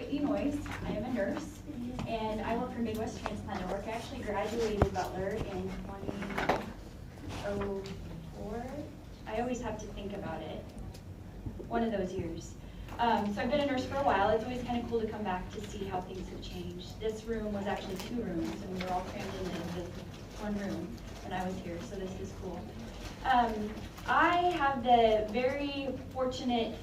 Noyes. I am a nurse, and I work for Midwest Transplant Network. I actually graduated Butler in 2004. I always have to think about it. One of those years. So I've been a nurse for a while. It's always kind of cool to come back to see how things have changed. This room was actually 2 rooms, and we were all crammed into 1 room when I was here, so this is cool. I have the very fortunate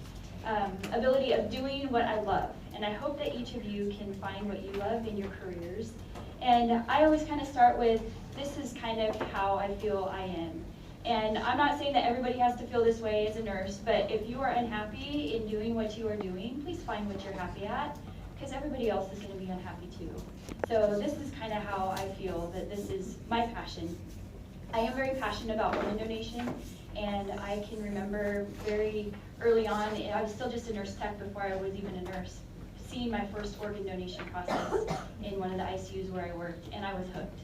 ability of doing what I love, and I hope that each of you can find what you love in your careers. And I always kind of start with, this is kind of how I feel I am. And I'm not saying that everybody has to feel this way as a nurse, but if you are unhappy in doing what you are doing, please find what you're happy at, because everybody else is going to be unhappy too. So this is kind of how I feel that this is my passion. I am very passionate about organ donation, and I can remember very early on, I was still just a nurse tech before I was even a nurse, seeing my first organ donation process in one of the ICUs where I worked, and I was hooked.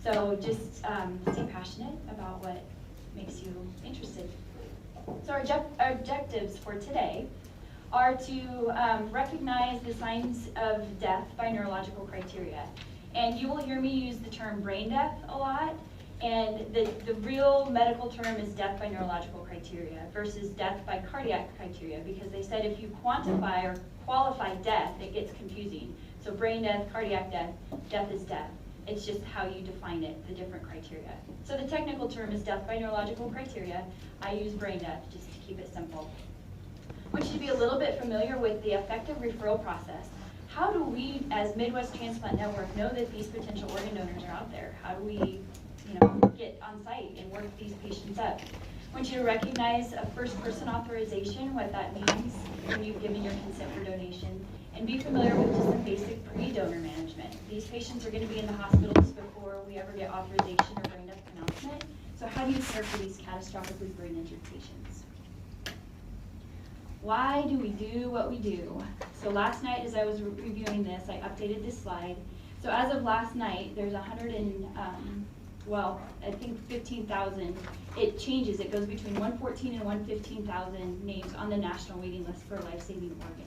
So just stay passionate about what makes you interested. So our objectives for today are to recognize the signs of death by neurological criteria. And you will hear me use the term brain death a lot, and the real medical term is death by neurological criteria versus death by cardiac criteria, because they said if you quantify or qualify death, it gets confusing. So brain death, cardiac death, death is death. It's just how you define it, the different criteria. So the technical term is death by neurological criteria. I use brain death just to keep it simple. I want you to be a little bit familiar with the effective referral process. How do we, as Midwest Transplant Network, know that these potential organ donors are out there? How do we, get on site and work these patients up? I want you to recognize a first-person authorization, what that means when you've given your consent for donation, and be familiar with just some basic pre-donor management. These patients are going to be in the hospitals before we ever get authorization or brain death pronouncement. So how do you care for these catastrophically brain injured patients? Why do we do what we do? So last night, as I was reviewing this, I updated this slide. So as of last night, there's I think 15,000. It changes. It goes between 114 and 115,000 names on the national waiting list for a life-saving organ.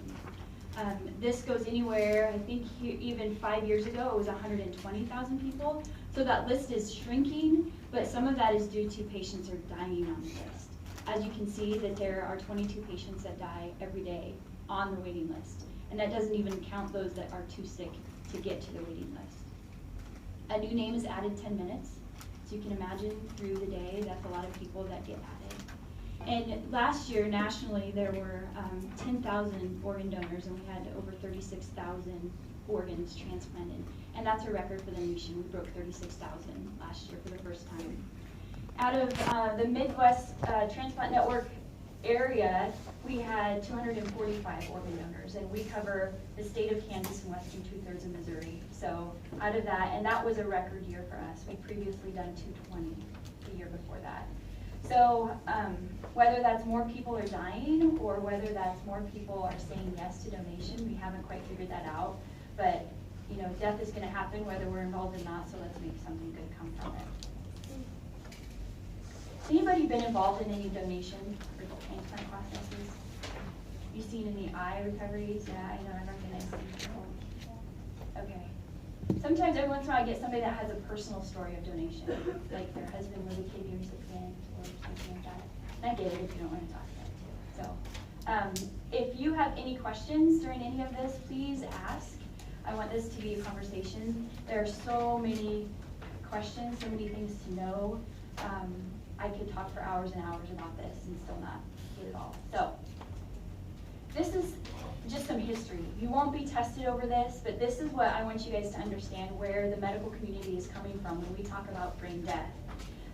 This goes anywhere, I think even 5 years ago, it was 120,000 people. So that list is shrinking, but some of that is due to patients are dying on the list. As you can see that there are 22 patients that die every day on the waiting list. And that doesn't even count those that are too sick to get to the waiting list. A new name is added 10 minutes. So you can imagine through the day, that's a lot of people that get added. And last year, nationally, there were 10,000 organ donors, and we had over 36,000 organs transplanted. And that's a record for the nation. We broke 36,000 last year for the first time. Out of the Midwest Transplant Network area, we had 245 organ donors, and we cover the state of Kansas and western 2/3 of Missouri. So out of that, and that was a record year for us. We'd previously done 220 the year before that. So whether that's more people are dying or whether that's more people are saying yes to donation, we haven't quite figured that out. But death is going to happen whether we're involved or not, so let's make something good come from it. Anybody been involved in any donation or transplant processes? You seen any eye recoveries? Yeah, I know, I recognize some people. Okay. Sometimes every once in a while I get somebody that has a personal story of donation, like their husband was a kidney recipient or something like that. And I get it if you don't want to talk about it too. So if you have any questions during any of this, please ask. I want this to be a conversation. There are so many questions, so many things to know. I could talk for hours and hours about this and still not get it all. So this is just some history. You won't be tested over this, but this is what I want you guys to understand where the medical community is coming from when we talk about brain death.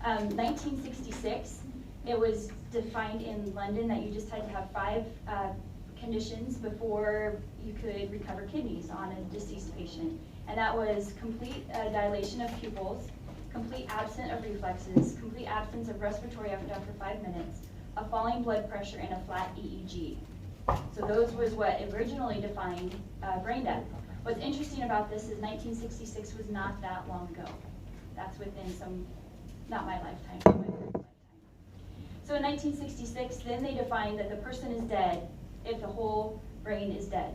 1966, it was defined in London that you just had to have 5 conditions before you could recover kidneys on a deceased patient. And that was complete dilation of pupils, complete absence of reflexes, complete absence of respiratory effort after 5 minutes, a falling blood pressure, and a flat EEG. So those was what originally defined brain death. What's interesting about this is 1966 was not that long ago. That's within not my lifetime, but my parents' lifetime. So in 1966, then they defined that the person is dead if the whole brain is dead.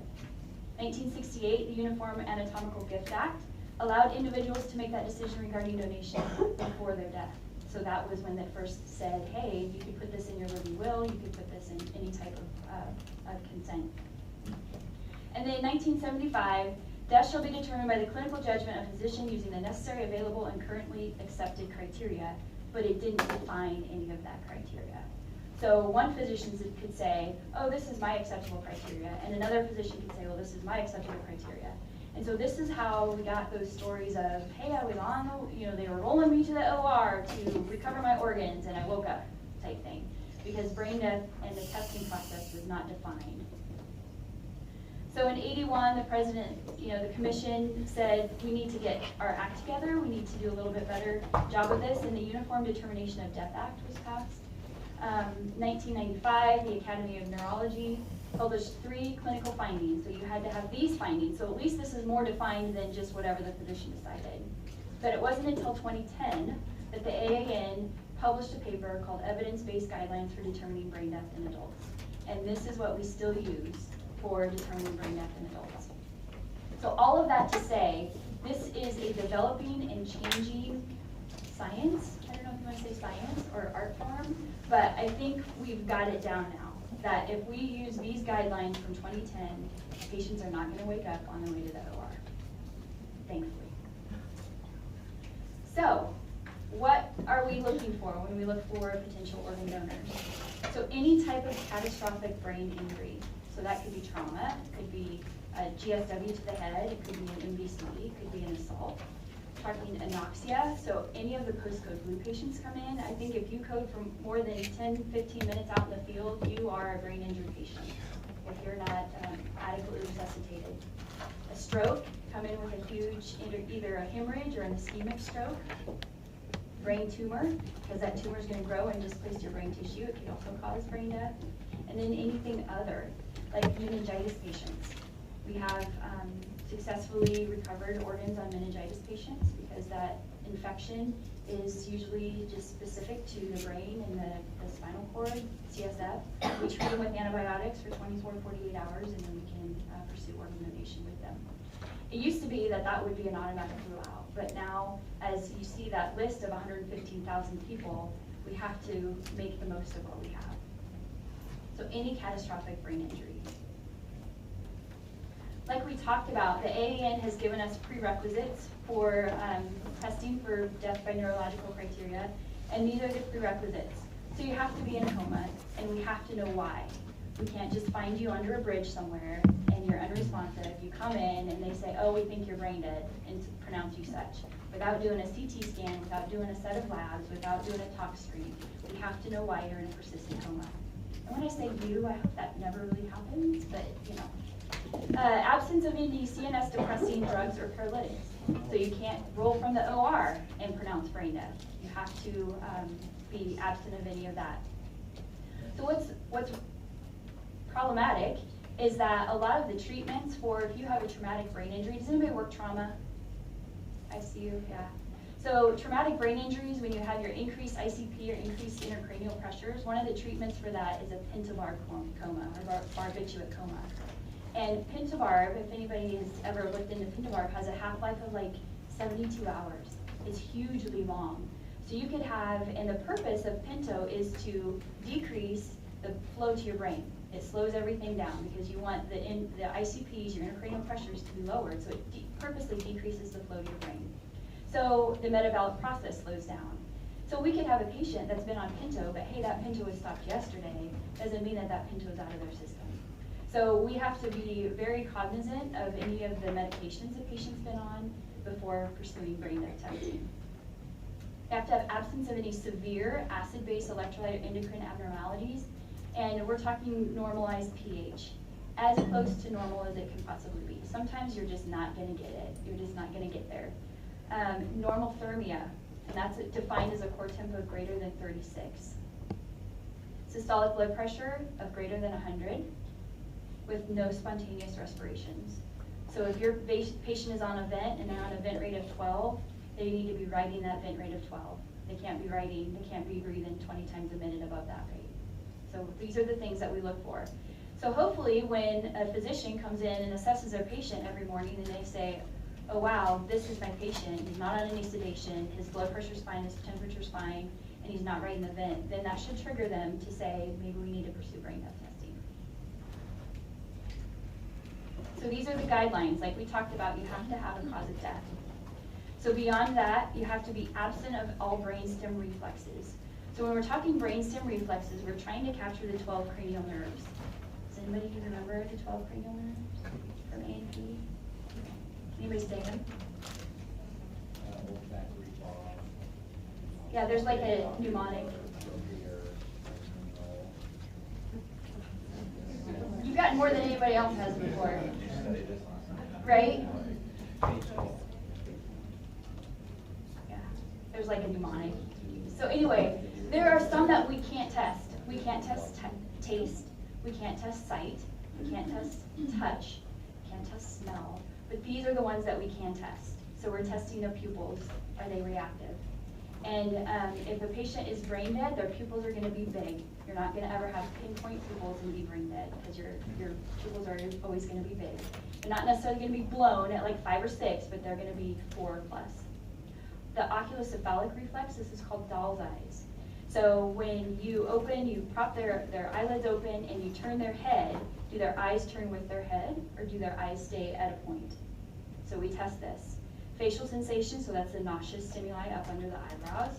1968, the Uniform Anatomical Gift Act allowed individuals to make that decision regarding donation before their death. So that was when they first said, hey, you could put this in your living will, you could put this in any type of consent. And then in 1975, death shall be determined by the clinical judgment of physician using the necessary, available, and currently accepted criteria, but it didn't define any of that criteria. So one physician could say, oh, this is my acceptable criteria, and another physician could say, well, this is my acceptable criteria. And so this is how we got those stories of, hey, I was on the, they were rolling me to the OR to recover my organs, and I woke up, type thing, because brain death and the testing process was not defined. So in 81, the president, the commission said, we need to get our act together, we need to do a little bit better job of this, and the Uniform Determination of Death Act was passed. 1995, the Academy of Neurology published 3 clinical findings, so you had to have these findings, so at least this is more defined than just whatever the physician decided. But it wasn't until 2010 that the AAN published a paper called Evidence-Based Guidelines for Determining Brain Death in Adults. And this is what we still use for determining brain death in adults. So all of that to say, this is a developing and changing science. I don't know if you want to say science or art form, but I think we've got it down now, that if we use these guidelines from 2010, patients are not going to wake up on their way to the OR, thankfully. So, what are we looking for when we look for potential organ donors? So any type of catastrophic brain injury. So that could be trauma, it could be a GSW to the head, it could be an MVC, it could be an assault. Talking anoxia, so any of the postcode blue patients come in. I think if you code for more than 10, 15 minutes out in the field, you are a brain injury patient if you're not adequately resuscitated. A stroke, come in with a huge, either a hemorrhage or an ischemic stroke. Brain tumor, because that tumor is going to grow and displace your brain tissue. It can also cause brain death. And then anything other, like meningitis patients. We have successfully recovered organs on meningitis patients because that infection is usually just specific to the brain and the spinal cord, CSF. We treat them with antibiotics for 24 to 48 hours, and then we can pursue organ donation with them. It used to be that would be an automatic rule out, but now, as you see that list of 115,000 people, we have to make the most of what we have. So any catastrophic brain injury. Like we talked about, the AAN has given us prerequisites for testing for death by neurological criteria, and these are the prerequisites. So you have to be in a coma, and we have to know why. We can't just find you under a bridge somewhere, and you're unresponsive. You come in, and they say, oh, we think you're brain dead, and pronounce you such. Without doing a CT scan, without doing a set of labs, without doing a tox screen, we have to know why you're in a persistent coma. And when I say you, I hope that never really happens, but absence of any CNS depressing drugs or paralytics. So you can't roll from the OR and pronounce brain death. You have to be absent of any of that. So what's problematic is that a lot of the treatments for if you have a traumatic brain injury, does anybody work trauma? ICU, yeah. So traumatic brain injuries, when you have your increased ICP or increased intracranial pressures, one of the treatments for that is a pentabarb coma or barbiturate coma. And pentabarb, if anybody has ever looked into pentabarb, has a half-life of like 72 hours. It's hugely long. So you could have, and the purpose of Pinto is to decrease the flow to your brain. It slows everything down because you want the ICPs, your intracranial pressures, to be lowered, so it purposely decreases the flow to your brain. So the metabolic process slows down. So we could have a patient that's been on Pinto, but hey, that Pinto was stopped yesterday, doesn't mean that that Pinto is out of their system. So we have to be very cognizant of any of the medications the patient's been on before pursuing brain death testing. You have to have absence of any severe acid-base electrolyte or endocrine abnormalities, and we're talking normalized pH, as close to normal as it can possibly be. Sometimes you're just not going to get it. You're just not going to get there. Normal thermia, and that's defined as a core temp of greater than 36. Systolic blood pressure of greater than 100 with no spontaneous respirations. So if your patient is on a vent and they're on a vent rate of 12, they need to be writing that vent rate of 12. They can't be breathing 20 times a minute above that rate. So these are the things that we look for. So hopefully when a physician comes in and assesses their patient every morning and they say, oh wow, this is my patient, he's not on any sedation, his blood pressure's fine, his temperature's fine, and he's not right in the vent, then that should trigger them to say, maybe we need to pursue brain death testing. So these are the guidelines, like we talked about, you have to have a cause of death. So beyond that, you have to be absent of all brainstem reflexes. So when we're talking brainstem reflexes, we're trying to capture the 12 cranial nerves. Does anybody remember the 12 cranial nerves from A and P? Anybody say them? Yeah, there's like a mnemonic. You've gotten more than anybody else has before, right? Yeah, there's like a mnemonic. So anyway, there are some that we can't test. We can't test taste, we can't test sight, we can't test touch, we can't test smell, but these are the ones that we can test. So we're testing the pupils, are they reactive? And if a patient is brain dead, their pupils are going to be big. You're not going to ever have pinpoint pupils and be brain dead because your pupils are always going to be big. They're not necessarily going to be blown at like 5 or 6, but they're going to be 4 plus. The oculocephalic reflex, this is called doll's eyes. So when you open, you prop their eyelids open and you turn their head, do their eyes turn with their head or do their eyes stay at a point? So we test this. Facial sensation, so that's the nauseous stimuli up under the eyebrows.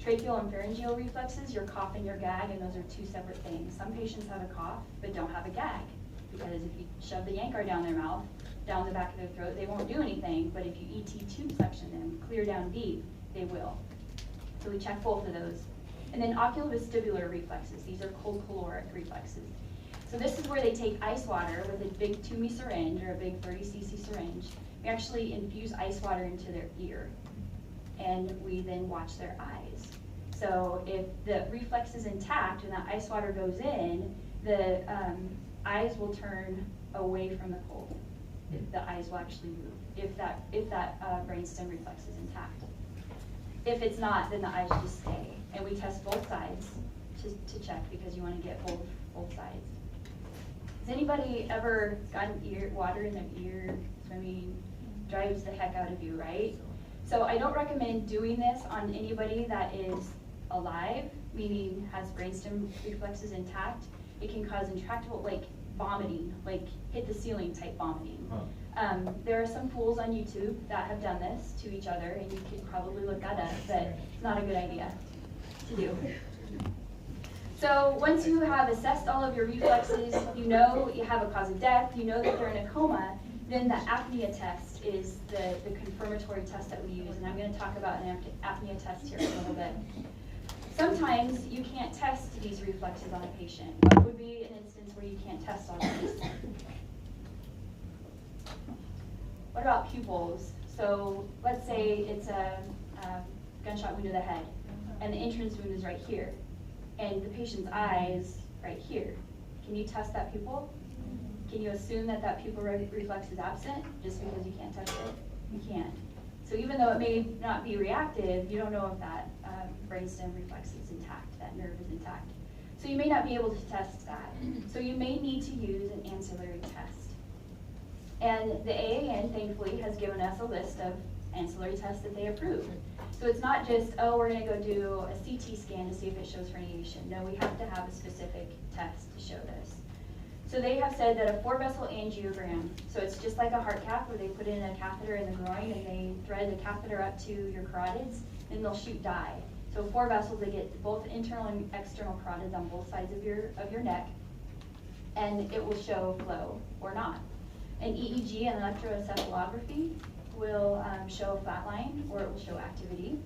Tracheal and pharyngeal reflexes, your cough and your gag, and those are 2 separate things. Some patients have a cough but don't have a gag because if you shove the Yankauer down their mouth, down the back of their throat, they won't do anything, but if you ET tube suction them, clear down deep, they will. So we check both of those. And then oculovestibular reflexes, these are cold caloric reflexes. So this is where they take ice water with a big 2-me syringe or a big 30cc syringe. We actually infuse ice water into their ear, and we then watch their eyes. So if the reflex is intact and that ice water goes in, the eyes will turn away from the cold. If the eyes will actually move, if that brainstem reflex is intact. If it's not, then the eyes just stay. And we test both sides to check because you want to get both sides. Has anybody ever gotten water in their ear? I mean, drives the heck out of you, right? So I don't recommend doing this on anybody that is alive, meaning has brainstem reflexes intact. It can cause intractable, like vomiting, like hit the ceiling type vomiting. There are some fools on YouTube that have done this to each other, and you could probably look that up, but it's not a good idea to do. So once you have assessed all of your reflexes, you know you have a cause of death, you know that they're in a coma, then the apnea test is the confirmatory test that we use, and I'm going to talk about an apnea test here in a little bit. Sometimes you can't test these reflexes on a patient. What would be an instance where you can't test all of these? What about pupils? So let's say it's a gunshot wound to the head, and the entrance wound is right here, and the patient's eyes right here. Can you test that pupil? Can you assume that that pupil reflex is absent just because you can't test it? You can't. So even though it may not be reactive, you don't know if that brainstem reflex is intact, that nerve is intact. So you may not be able to test that. So you may need to use an ancillary test. And the AAN, thankfully, has given us a list of ancillary tests that they approve. So it's not just, oh, we're going to go do a CT scan to see if it shows herniation. No, we have to have a specific test to show this. So they have said that a 4-vessel angiogram, so it's just like a heart cath where they put in a catheter in the groin and they thread the catheter up to your carotids and they'll shoot dye. So 4 vessels, they get both internal and external carotids on both sides of your neck, and it will show flow or not. An EEG and electroencephalography will show a flat line or it will show activity.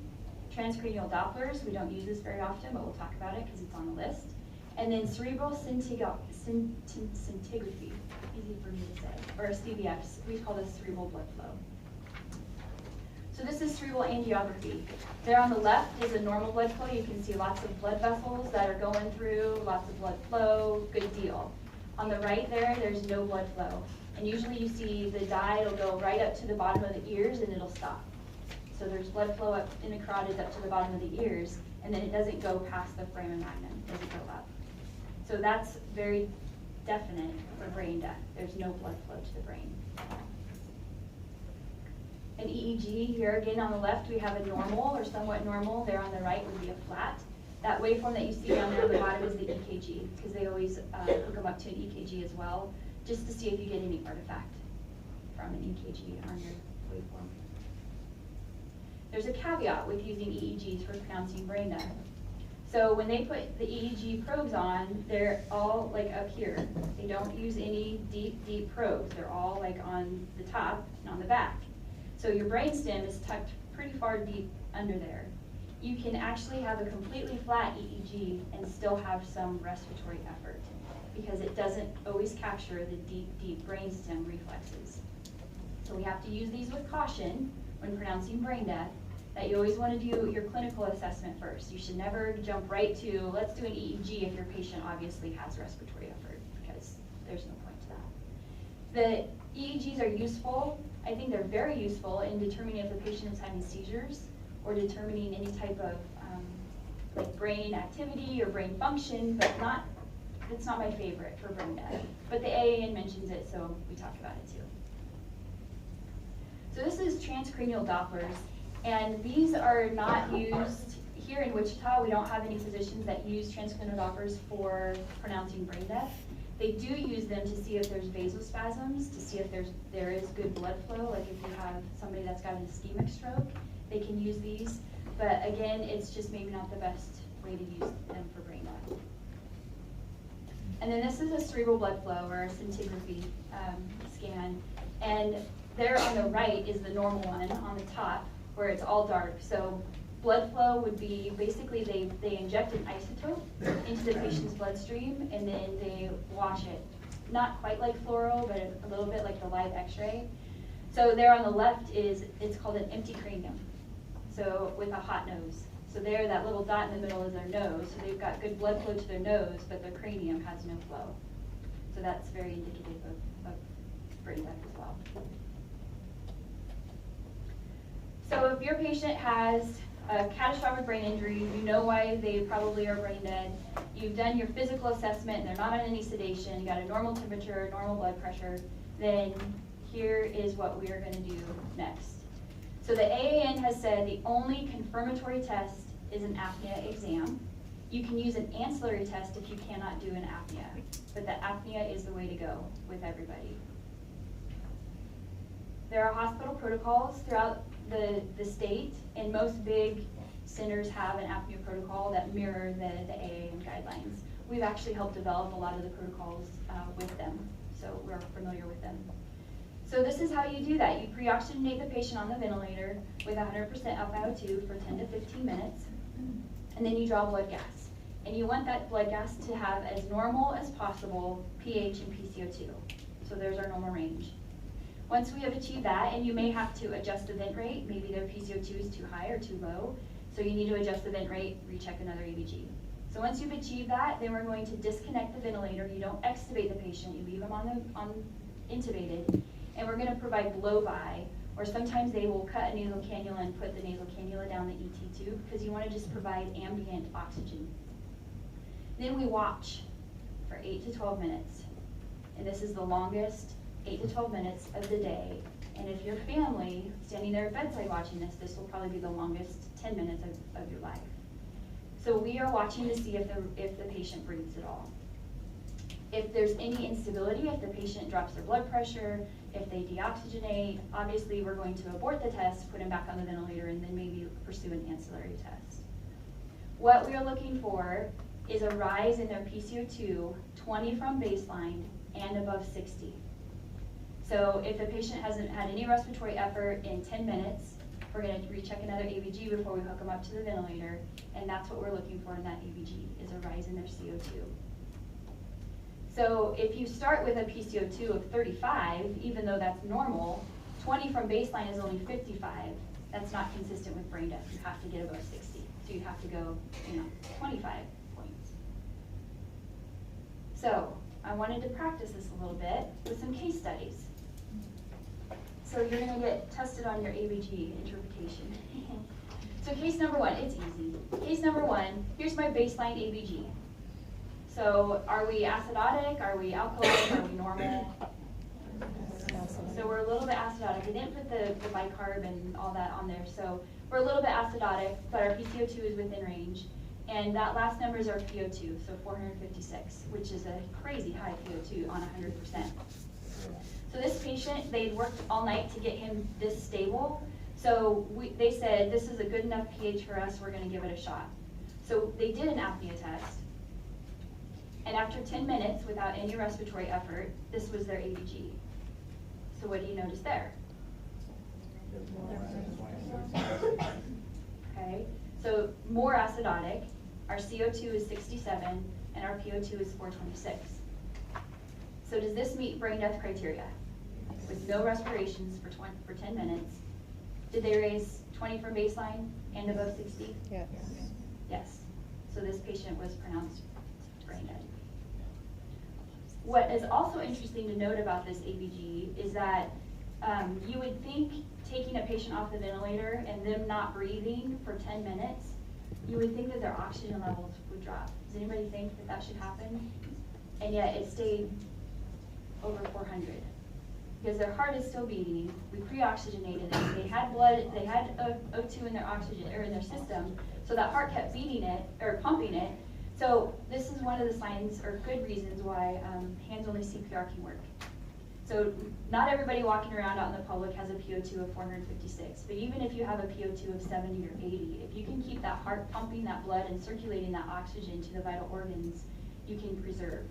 Transcranial Dopplers, we don't use this very often, but we'll talk about it because it's on the list. And then cerebral scintigraphy, easy for me to say, or CBX, we call this cerebral blood flow. So this is cerebral angiography. There on the left is a normal blood flow. You can see lots of blood vessels that are going through, lots of blood flow, good deal. On the right there's no blood flow. And usually you see the dye, it'll go right up to the bottom of the ears and it'll stop. So there's blood flow up in the carotids up to the bottom of the ears, and then it doesn't go past the foramen magnum, it doesn't go up. So that's very definite for brain death. There's no blood flow to the brain. An EEG, here again on the left, we have a normal or somewhat normal. There on the right would be a flat. That waveform that you see down there on the bottom is the EKG, because they always hook them up to an EKG as well, just to see if you get any artifact from an EKG on your waveform. There's a caveat with using EEGs for pronouncing brain death. So when they put the EEG probes on, they're all like up here. They don't use any deep probes. They're all like on the top and on the back. So your brainstem is tucked pretty far deep under there. You can actually have a completely flat EEG and still have some respiratory effort because it doesn't always capture the deep brainstem reflexes. So we have to use these with caution when pronouncing brain death, that you always want to do your clinical assessment first. You should never jump right to, let's do an EEG if your patient obviously has respiratory effort, because there's no point to that. The EEGs are useful. I think they're very useful in determining if the patient is having seizures or determining any type of like brain activity or brain function, but it's not my favorite for brain death. But the AAN mentions it, so we talked about it too. So this is transcranial Dopplers, and these are not used here in Wichita. We don't have any physicians that use transcranial Dopplers for pronouncing brain death. They do use them to see if there's vasospasms, to see if there is good blood flow, like if you have somebody that's got an ischemic stroke, they can use these. But again, it's just maybe not the best way to use them for brain death. And then this is a cerebral blood flow or a scintigraphy scan. And there on the right is the normal one on the top where it's all dark. So blood flow would be basically they inject an isotope into the patient's bloodstream and then they wash it. Not quite like fluoro, but a little bit like the live x-ray. So there on the left it's called an empty cranium. So with a hot nose. So there, that little dot in the middle is their nose. So they've got good blood flow to their nose, but their cranium has no flow. So that's very indicative of brain death as well. So if your patient has a catastrophic brain injury, you know why they probably are brain dead. You've done your physical assessment and they're not on any sedation, you got a normal temperature, normal blood pressure, then here is what we are going to do next. So the AAN has said the only confirmatory test is an apnea exam. You can use an ancillary test if you cannot do an apnea, but the apnea is the way to go with everybody. There are hospital protocols throughout the state, and most big centers have an apnea protocol that mirror the AAN guidelines. We've actually helped develop a lot of the protocols with them, so we're familiar with them. So this is how you do that. You pre-oxygenate the patient on the ventilator with 100% FiO2 for 10 to 15 minutes, and then you draw blood gas. And you want that blood gas to have as normal as possible pH and PCO2. So there's our normal range. Once we have achieved that, and you may have to adjust the vent rate, maybe their PCO2 is too high or too low, so you need to adjust the vent rate, recheck another ABG. So once you've achieved that, then we're going to disconnect the ventilator. You don't extubate the patient, you leave them on intubated, and we're going to provide blow-by, or sometimes they will cut a nasal cannula and put the nasal cannula down the ET tube, because you want to just provide ambient oxygen. Then we watch for 8 to 12 minutes, and this is the longest 8 to 12 minutes of the day. And if your family standing there at bedside watching this, this will probably be the longest 10 minutes of your life. So we are watching to see if the patient breathes at all. If there's any instability, if the patient drops their blood pressure, if they deoxygenate, obviously we're going to abort the test, put them back on the ventilator, and then maybe pursue an ancillary test. What we are looking for is a rise in their PCO2, 20 from baseline and above 60. So if the patient hasn't had any respiratory effort in 10 minutes, we're going to recheck another ABG before we hook them up to the ventilator, and that's what we're looking for in that ABG, is a rise in their CO2. So if you start with a PCO2 of 35, even though that's normal, 20 from baseline is only 55. That's not consistent with brain death. You have to get above 60. So you have to go, 25 points. So I wanted to practice this a little bit with some case studies. So you're going to get tested on your ABG interpretation. So case number one, it's easy. Case number one, here's my baseline ABG. So are we acidotic? Are we alkaline? Are we normal? So we're a little bit acidotic. I didn't put the bicarb and all that on there. So we're a little bit acidotic, but our PCO2 is within range. And that last number is our PO2, so 456, which is a crazy high PO2 on 100%. So this patient, they'd worked all night to get him this stable. So they said, this is a good enough pH for us, we're gonna give it a shot. So they did an apnea test. And after 10 minutes, without any respiratory effort, this was their ABG. So what do you notice there? Okay, so more acidotic. Our CO2 is 67, and our PO2 is 426. So does this meet brain death criteria? With no respirations for 10 minutes. Did they raise 20 from baseline and above 60? Yes. Yes. So this patient was pronounced brain dead. What is also interesting to note about this ABG is that you would think taking a patient off the ventilator and them not breathing for 10 minutes, you would think that their oxygen levels would drop. Does anybody think that that should happen? And yet it stayed over 400 because their heart is still beating. We pre-oxygenated them. They had blood, they had O2 in their oxygen or in their system, so that heart kept beating it or pumping it. So this is one of the signs or good reasons why hands-only CPR can work. So not everybody walking around out in the public has a PO2 of 456, but even if you have a PO2 of 70 or 80, if you can keep that heart pumping that blood and circulating that oxygen to the vital organs, you can preserve.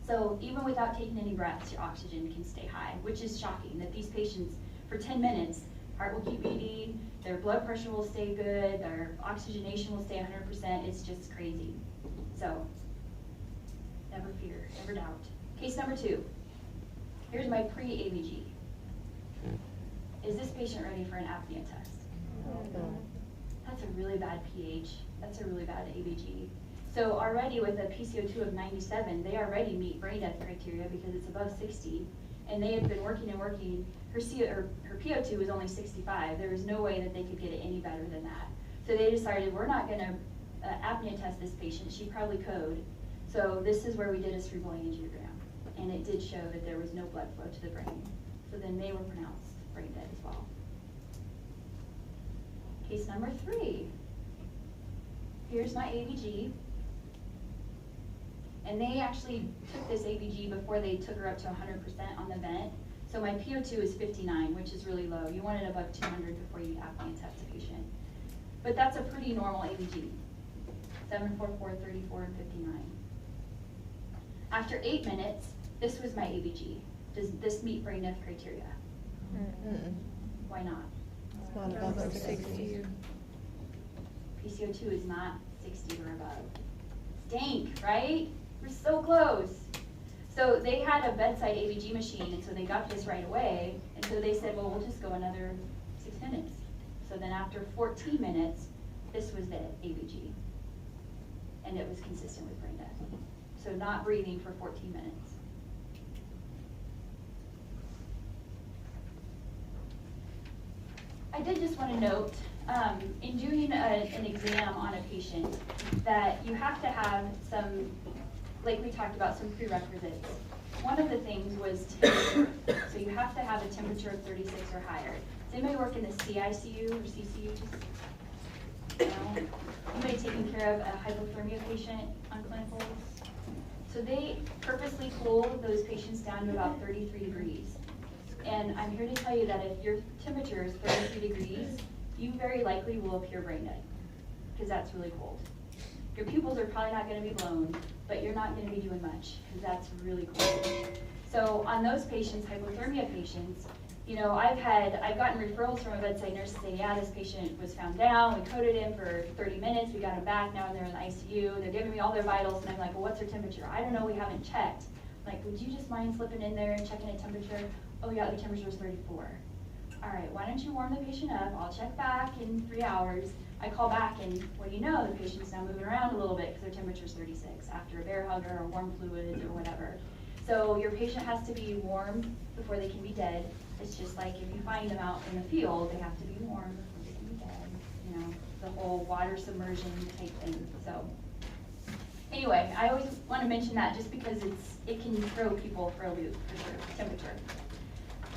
So even without taking any breaths, your oxygen can stay high, which is shocking that these patients, for 10 minutes, heart will keep beating, their blood pressure will stay good, their oxygenation will stay 100%. It's just crazy. So never fear, never doubt. Case number 2. Here's my pre-ABG. Is this patient ready for an apnea test? That's a really bad pH. That's a really bad ABG. So already with a PCO2 of 97, they already meet brain death criteria because it's above 60. And they had been working and working. Her PO2 was only 65. There was no way that they could get it any better than that. So they decided, we're not going to apnea test this patient. She probably code. So this is where we did a cerebral angiogram. And it did show that there was no blood flow to the brain. So then they were pronounced brain dead as well. Case number 3. Here's my ABG. And they actually took this ABG before they took her up to 100% on the vent. So my PO2 is 59, which is really low. You want it above 200 before you apnea test a patient. But that's a pretty normal ABG. 744, 34, and 59. After 8 minutes, this was my ABG. Does this meet brain death criteria? Why not? It's not above 60. PCO2 is not 60 or above. Stank, right? We're so close. So they had a bedside ABG machine, and so they got this right away. And so they said, well, we'll just go another 6 minutes. So then after 14 minutes, this was the ABG. And it was consistent with brain death. So not breathing for 14 minutes. I did just want to note, in doing an exam on a patient, that you have to have some, like we talked about, some prerequisites. One of the things was temperature. So you have to have a temperature of 36 or higher. Does anybody work in the CICU or CCU? No? Anybody taking care of a hypothermia patient on clinicals? So they purposely cool those patients down to about 33 degrees. And I'm here to tell you that if your temperature is 33 degrees, you very likely will appear brain dead, because that's really cold. Your pupils are probably not going to be blown, but you're not going to be doing much, because that's really cold. So on those patients, hypothermia patients, you know, I've gotten referrals from a bedside nurse saying, yeah, this patient was found down, we coded him for 30 minutes, we got him back, now they're in the ICU, they're giving me all their vitals, and I'm like, well, what's their temperature? I don't know, we haven't checked. Like, would you just mind slipping in there and checking a temperature? Oh yeah, the temperature is 34. All right, why don't you warm the patient up? I'll check back in 3 hours. I call back and, well, you know, the patient's now moving around a little bit because their temperature is 36 after a bear hug or warm fluids or whatever. So your patient has to be warm before they can be dead. It's just like if you find them out in the field, they have to be warm before they can be dead. You know, the whole water submersion type thing. So Anyway, I always want to mention that just because it can throw people for a loop, for sure, temperature.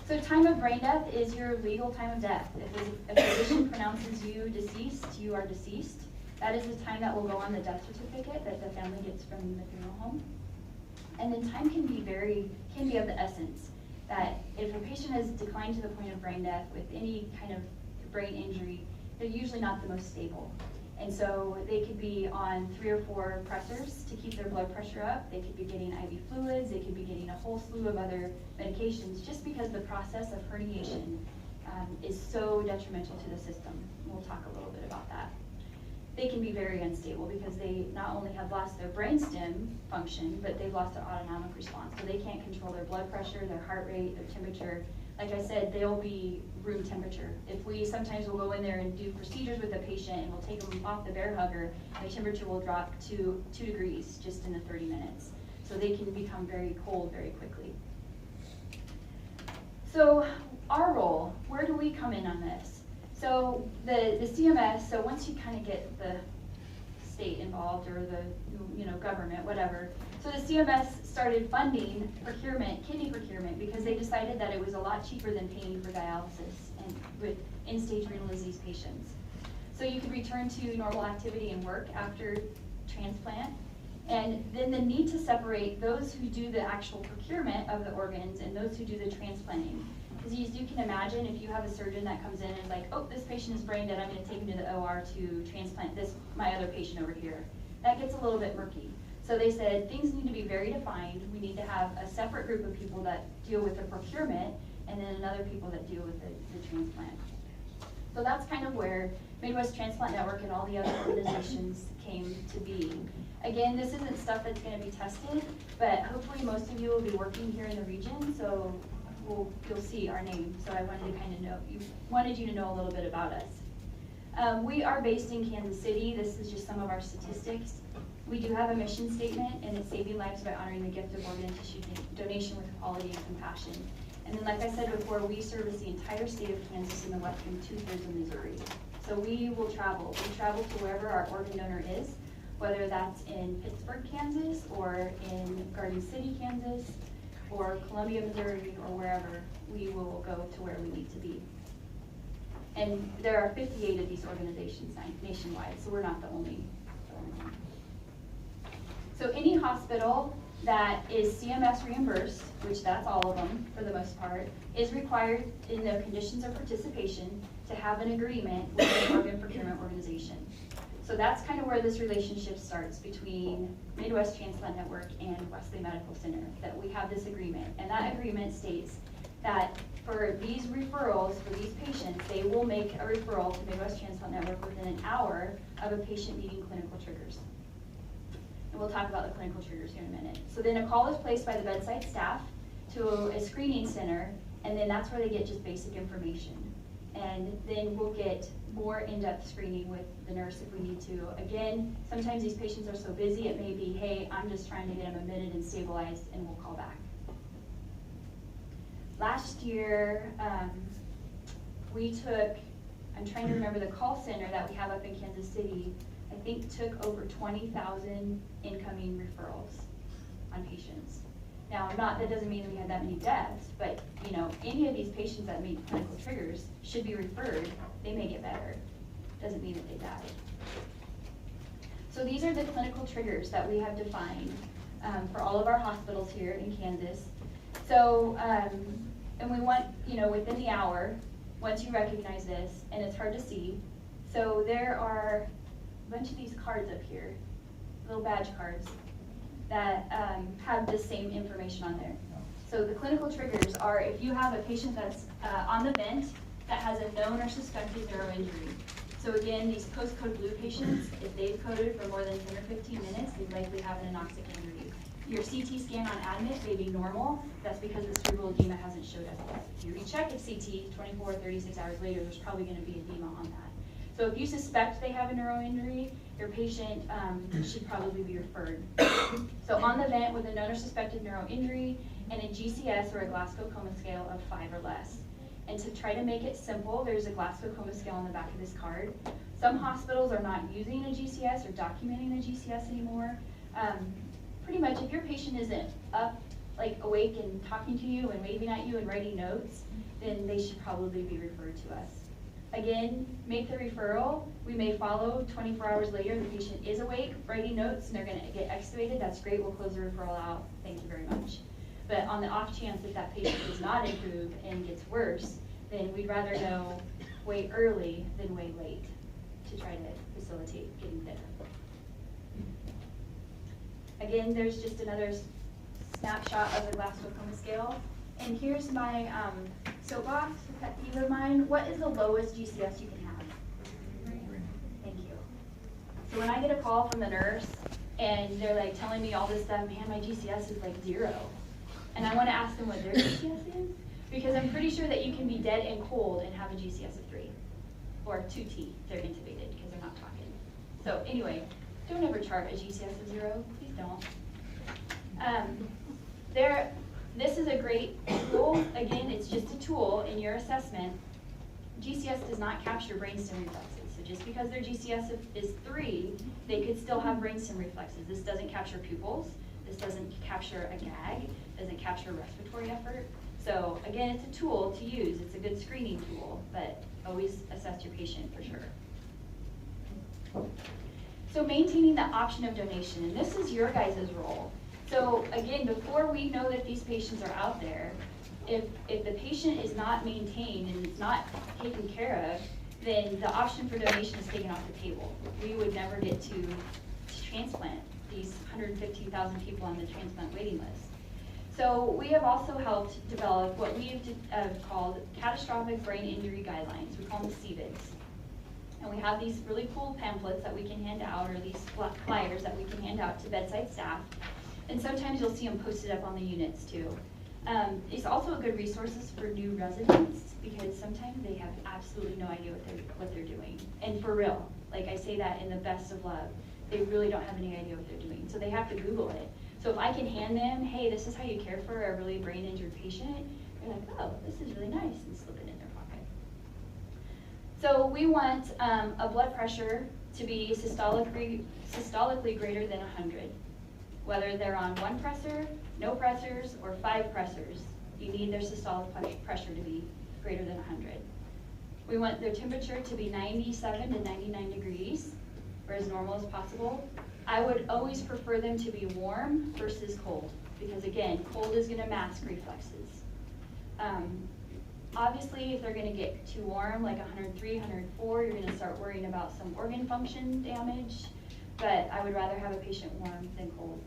So time of brain death is your legal time of death. If a physician pronounces you deceased, you are deceased. That is the time that will go on the death certificate that the family gets from the funeral home. And then time can be of the essence. That if a patient has declined to the point of brain death with any kind of brain injury, they're usually not the most stable. And so they could be on 3 or 4 pressors to keep their blood pressure up. They could be getting IV fluids. They could be getting a whole slew of other medications just because the process of herniation is so detrimental to the system. We'll talk a little bit about that. They can be very unstable because they not only have lost their brainstem function, but they've lost their autonomic response. So they can't control their blood pressure, their heart rate, their temperature. Like I said, they'll be room temperature. If we sometimes will go in there and do procedures with a patient and we'll take them off the bear hugger, the temperature will drop to 2 degrees just in the 30 minutes. So they can become very cold very quickly. So our role, where do we come in on this? So the CMS, so once you kind of get the state involved or the government, whatever. So the CMS started funding procurement, kidney procurement, because they decided that it was a lot cheaper than paying for dialysis and with end-stage renal disease patients. So you could return to normal activity and work after transplant. And then the need to separate those who do the actual procurement of the organs and those who do the transplanting. Because as you can imagine, if you have a surgeon that comes in and is like, oh, this patient is brain dead, I'm going to take him to the OR to transplant my other patient over here. That gets a little bit murky. So they said things need to be very defined. We need to have a separate group of people that deal with the procurement and then another people that deal with the transplant. So that's kind of where Midwest Transplant Network and all the other organizations came to be. Again, this isn't stuff that's going to be tested, but hopefully most of you will be working here in the region, so you'll see our name. So I wanted you to know a little bit about us. We are based in Kansas City. This is just some of our statistics. We do have a mission statement, and it's saving lives by honoring the gift of organ and tissue donation with quality and compassion. And then, like I said before, we service the entire state of Kansas and the western 2/3 of Missouri. So we will travel. We travel to wherever our organ donor is, whether that's in Pittsburgh, Kansas, or in Garden City, Kansas, or Columbia, Missouri, or wherever. We will go to where we need to be. And there are 58 of these organizations nationwide, so we're not the only one. So any hospital that is CMS reimbursed, which that's all of them for the most part, is required in the conditions of participation to have an agreement with an organ procurement organization. So that's kind of where this relationship starts between Midwest Transplant Network and Wesley Medical Center, that we have this agreement. And that agreement states that for these referrals, for these patients, they will make a referral to Midwest Transplant Network within an hour of a patient meeting clinical triggers. And we'll talk about the clinical triggers here in a minute. So then a call is placed by the bedside staff to a screening center, and then that's where they get just basic information. And then we'll get more in-depth screening with the nurse if we need to. Again, sometimes these patients are so busy, it may be, hey, I'm just trying to get them admitted and stabilized, and we'll call back. Last year, we took, I'm trying to remember the call center that we have up in Kansas City, I think took over 20,000 incoming referrals on patients. Now, that doesn't mean that we had that many deaths, but any of these patients that meet clinical triggers should be referred. They may get better. Doesn't mean that they died. So these are the clinical triggers that we have defined for all of our hospitals here in Kansas. So, and we want, within the hour, once you recognize this, and it's hard to see. So there are a bunch of these cards up here, little badge cards, that have the same information on there. So the clinical triggers are if you have a patient that's on the vent that has a known or suspected neuroinjury. So again, these postcode blue patients, if they've coded for more than 10 or 15 minutes, they likely have an anoxic injury. Your CT scan on admit may be normal. That's because the cerebral edema hasn't showed up yet. If you recheck a CT 24 or 36 hours later, there's probably going to be edema on that. So if you suspect they have a neuroinjury, your patient should probably be referred. So on the vent with a known or suspected neuroinjury and a GCS or a Glasgow Coma Scale of 5 or less. And to try to make it simple, there's a Glasgow Coma Scale on the back of this card. Some hospitals are not using a GCS or documenting a GCS anymore. Pretty much if your patient isn't up, like awake and talking to you and waving at you and writing notes, then they should probably be referred to us. Again, make the referral. We may follow 24 hours later, the patient is awake, writing notes, and they're gonna get extubated. That's great, we'll close the referral out. Thank you very much. But on the off chance that that patient does not improve and gets worse, then we'd rather know way early than way late to try to facilitate getting better. Again, there's just another snapshot of the Glasgow Coma Scale. And here's my soapbox, a pet peeve of mine. What is the lowest GCS you can have? Thank you. So when I get a call from the nurse and they're like telling me all this stuff, man, my GCS is like 0. And I want to ask them what their GCS is, because I'm pretty sure that you can be dead and cold and have a GCS of 3 or 2T if they're intubated because they're not talking. So anyway, don't ever chart a GCS of 0, please don't. This is a great tool. Again, it's just a tool in your assessment. GCS does not capture brainstem reflexes. So just because their GCS is 3, they could still have brainstem reflexes. This doesn't capture pupils. This doesn't capture a gag. Doesn't capture respiratory effort. So again, it's a tool to use. It's a good screening tool, but always assess your patient for sure. So maintaining the option of donation, and this is your guys' role. So again, before we know that these patients are out there, if the patient is not maintained and it's not taken care of, then the option for donation is taken off the table. We would never get to transplant these 115,000 people on the transplant waiting list. So we have also helped develop what we have called catastrophic brain injury guidelines. We call them CVIGs. And we have these really cool pamphlets that we can hand out, or these flyers that we can hand out to bedside staff. And sometimes you'll see them posted up on the units too. It's also a good resources for new residents, because sometimes they have absolutely no idea what they're doing. And for real, like I say that in the best of love, they really don't have any idea what they're doing. So they have to Google it. So if I can hand them, hey, this is how you care for a really brain injured patient, they're like, oh, this is really nice, and slip it in their pocket. So we want a blood pressure to be systolically greater than 100. Whether they're on 1 pressor, no pressors, or 5 pressors, you need their systolic pressure to be greater than 100. We want their temperature to be 97 to 99 degrees, or as normal as possible. I would always prefer them to be warm versus cold, because again, cold is gonna mask reflexes. Obviously, if they're gonna get too warm, like 103, 104, you're gonna start worrying about some organ function damage, but I would rather have a patient warm than cold.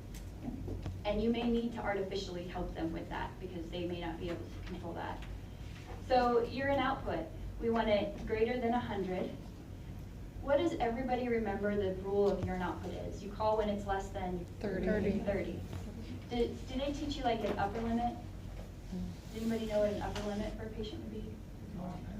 And you may need to artificially help them with that, because they may not be able to control that. So urine output, we want it greater than 100. What does everybody remember the rule of urine output is? You call when it's less than 30. Did they teach you like an upper limit? Does anybody know what an upper limit for a patient would be?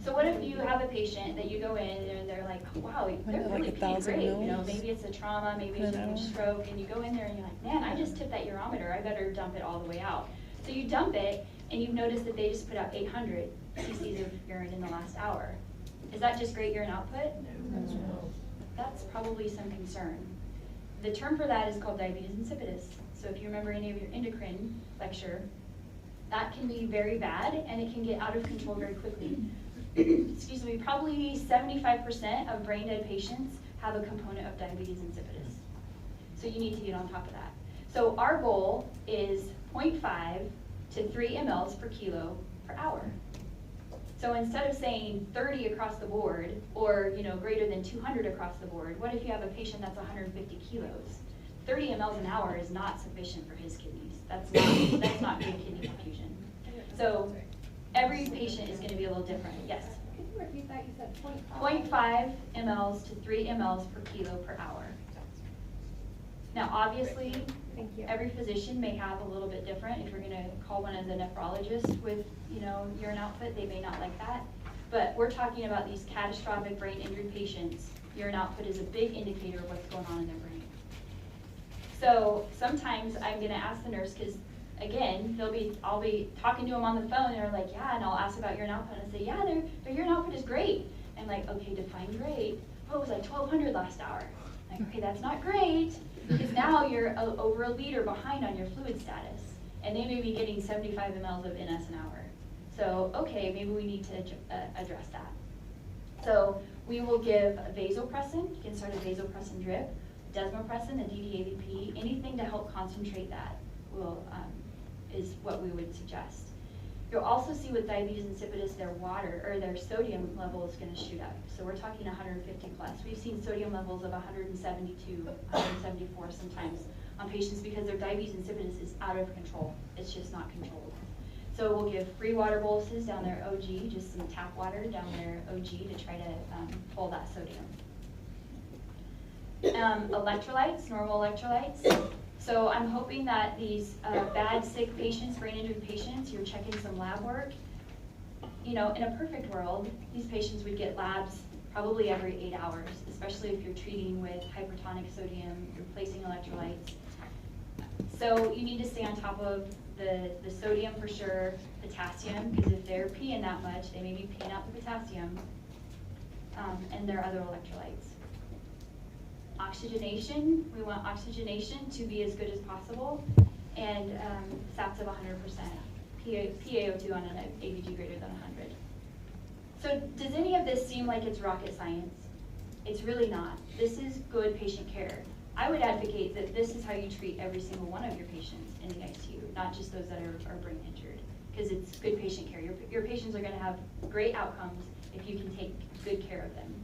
So what if you have a patient that you go in and they're like, wow, they're really peeing great. You know, maybe it's a trauma, maybe it's a stroke, and you go in there and you're like, man, I just tipped that urometer. I better dump it all the way out. So you dump it, and you've noticed that they just put out 800 cc's of urine in the last hour. Is that just great urine output? No. That's probably some concern. The term for that is called diabetes insipidus. So if you remember any of your endocrine lecture, that can be very bad, and it can get out of control very quickly. Excuse me, probably 75% of brain dead patients have a component of diabetes insipidus. So you need to get on top of that. So our goal is 0.5 to 3 mLs per kilo per hour. So instead of saying 30 across the board, or greater than 200 across the board, what if you have a patient that's 150 kilos? 30 mLs an hour is not sufficient for his kidneys. That's not good kidney perfusion. So every patient is going to be a little different. Yes? Could you repeat that? You said 0.5 mLs to 3 mLs per kilo per hour. Now, obviously, every physician may have a little bit different. If you're going to call one of the nephrologists with, urine output, they may not like that. But we're talking about these catastrophic brain injury patients. Urine output is a big indicator of what's going on in their brain. So sometimes I'm going to ask the nurse, because again, I'll be talking to them on the phone, and they're like, yeah, and I'll ask about urine output, and I say, yeah, their urine output is great. And like, okay, define great. Oh, it was like 1,200 last hour. Like, okay, that's not great, because now you're over a liter behind on your fluid status, and they may be getting 75 mLs of NS an hour. So, okay, maybe we need to address that. So we will give vasopressin. You can start a vasopressin drip, desmopressin, a DDAVP, anything to help concentrate that is what we would suggest. You'll also see with diabetes insipidus, their water or their sodium level is going to shoot up. So we're talking 150 plus. We've seen sodium levels of 172, 174 sometimes on patients because their diabetes insipidus is out of control. It's just not controlled. So we'll give free water boluses down their OG, just some tap water down their OG to try to pull that sodium. Electrolytes, normal electrolytes. So I'm hoping that these bad, sick patients, brain injured patients, you're checking some lab work. You know, in a perfect world, these patients would get labs probably every 8 hours, especially if you're treating with hypertonic sodium, replacing electrolytes. So you need to stay on top of the sodium for sure, potassium, because if they're peeing that much, they may be peeing out the potassium, and their other electrolytes. Oxygenation, we want oxygenation to be as good as possible, and SATs of 100%, PaO2 on an ABG greater than 100. So does any of this seem like it's rocket science? It's really not. This is good patient care. I would advocate that this is how you treat every single one of your patients in the ICU, not just those that are brain injured, because it's good patient care. Your patients are going to have great outcomes if you can take good care of them.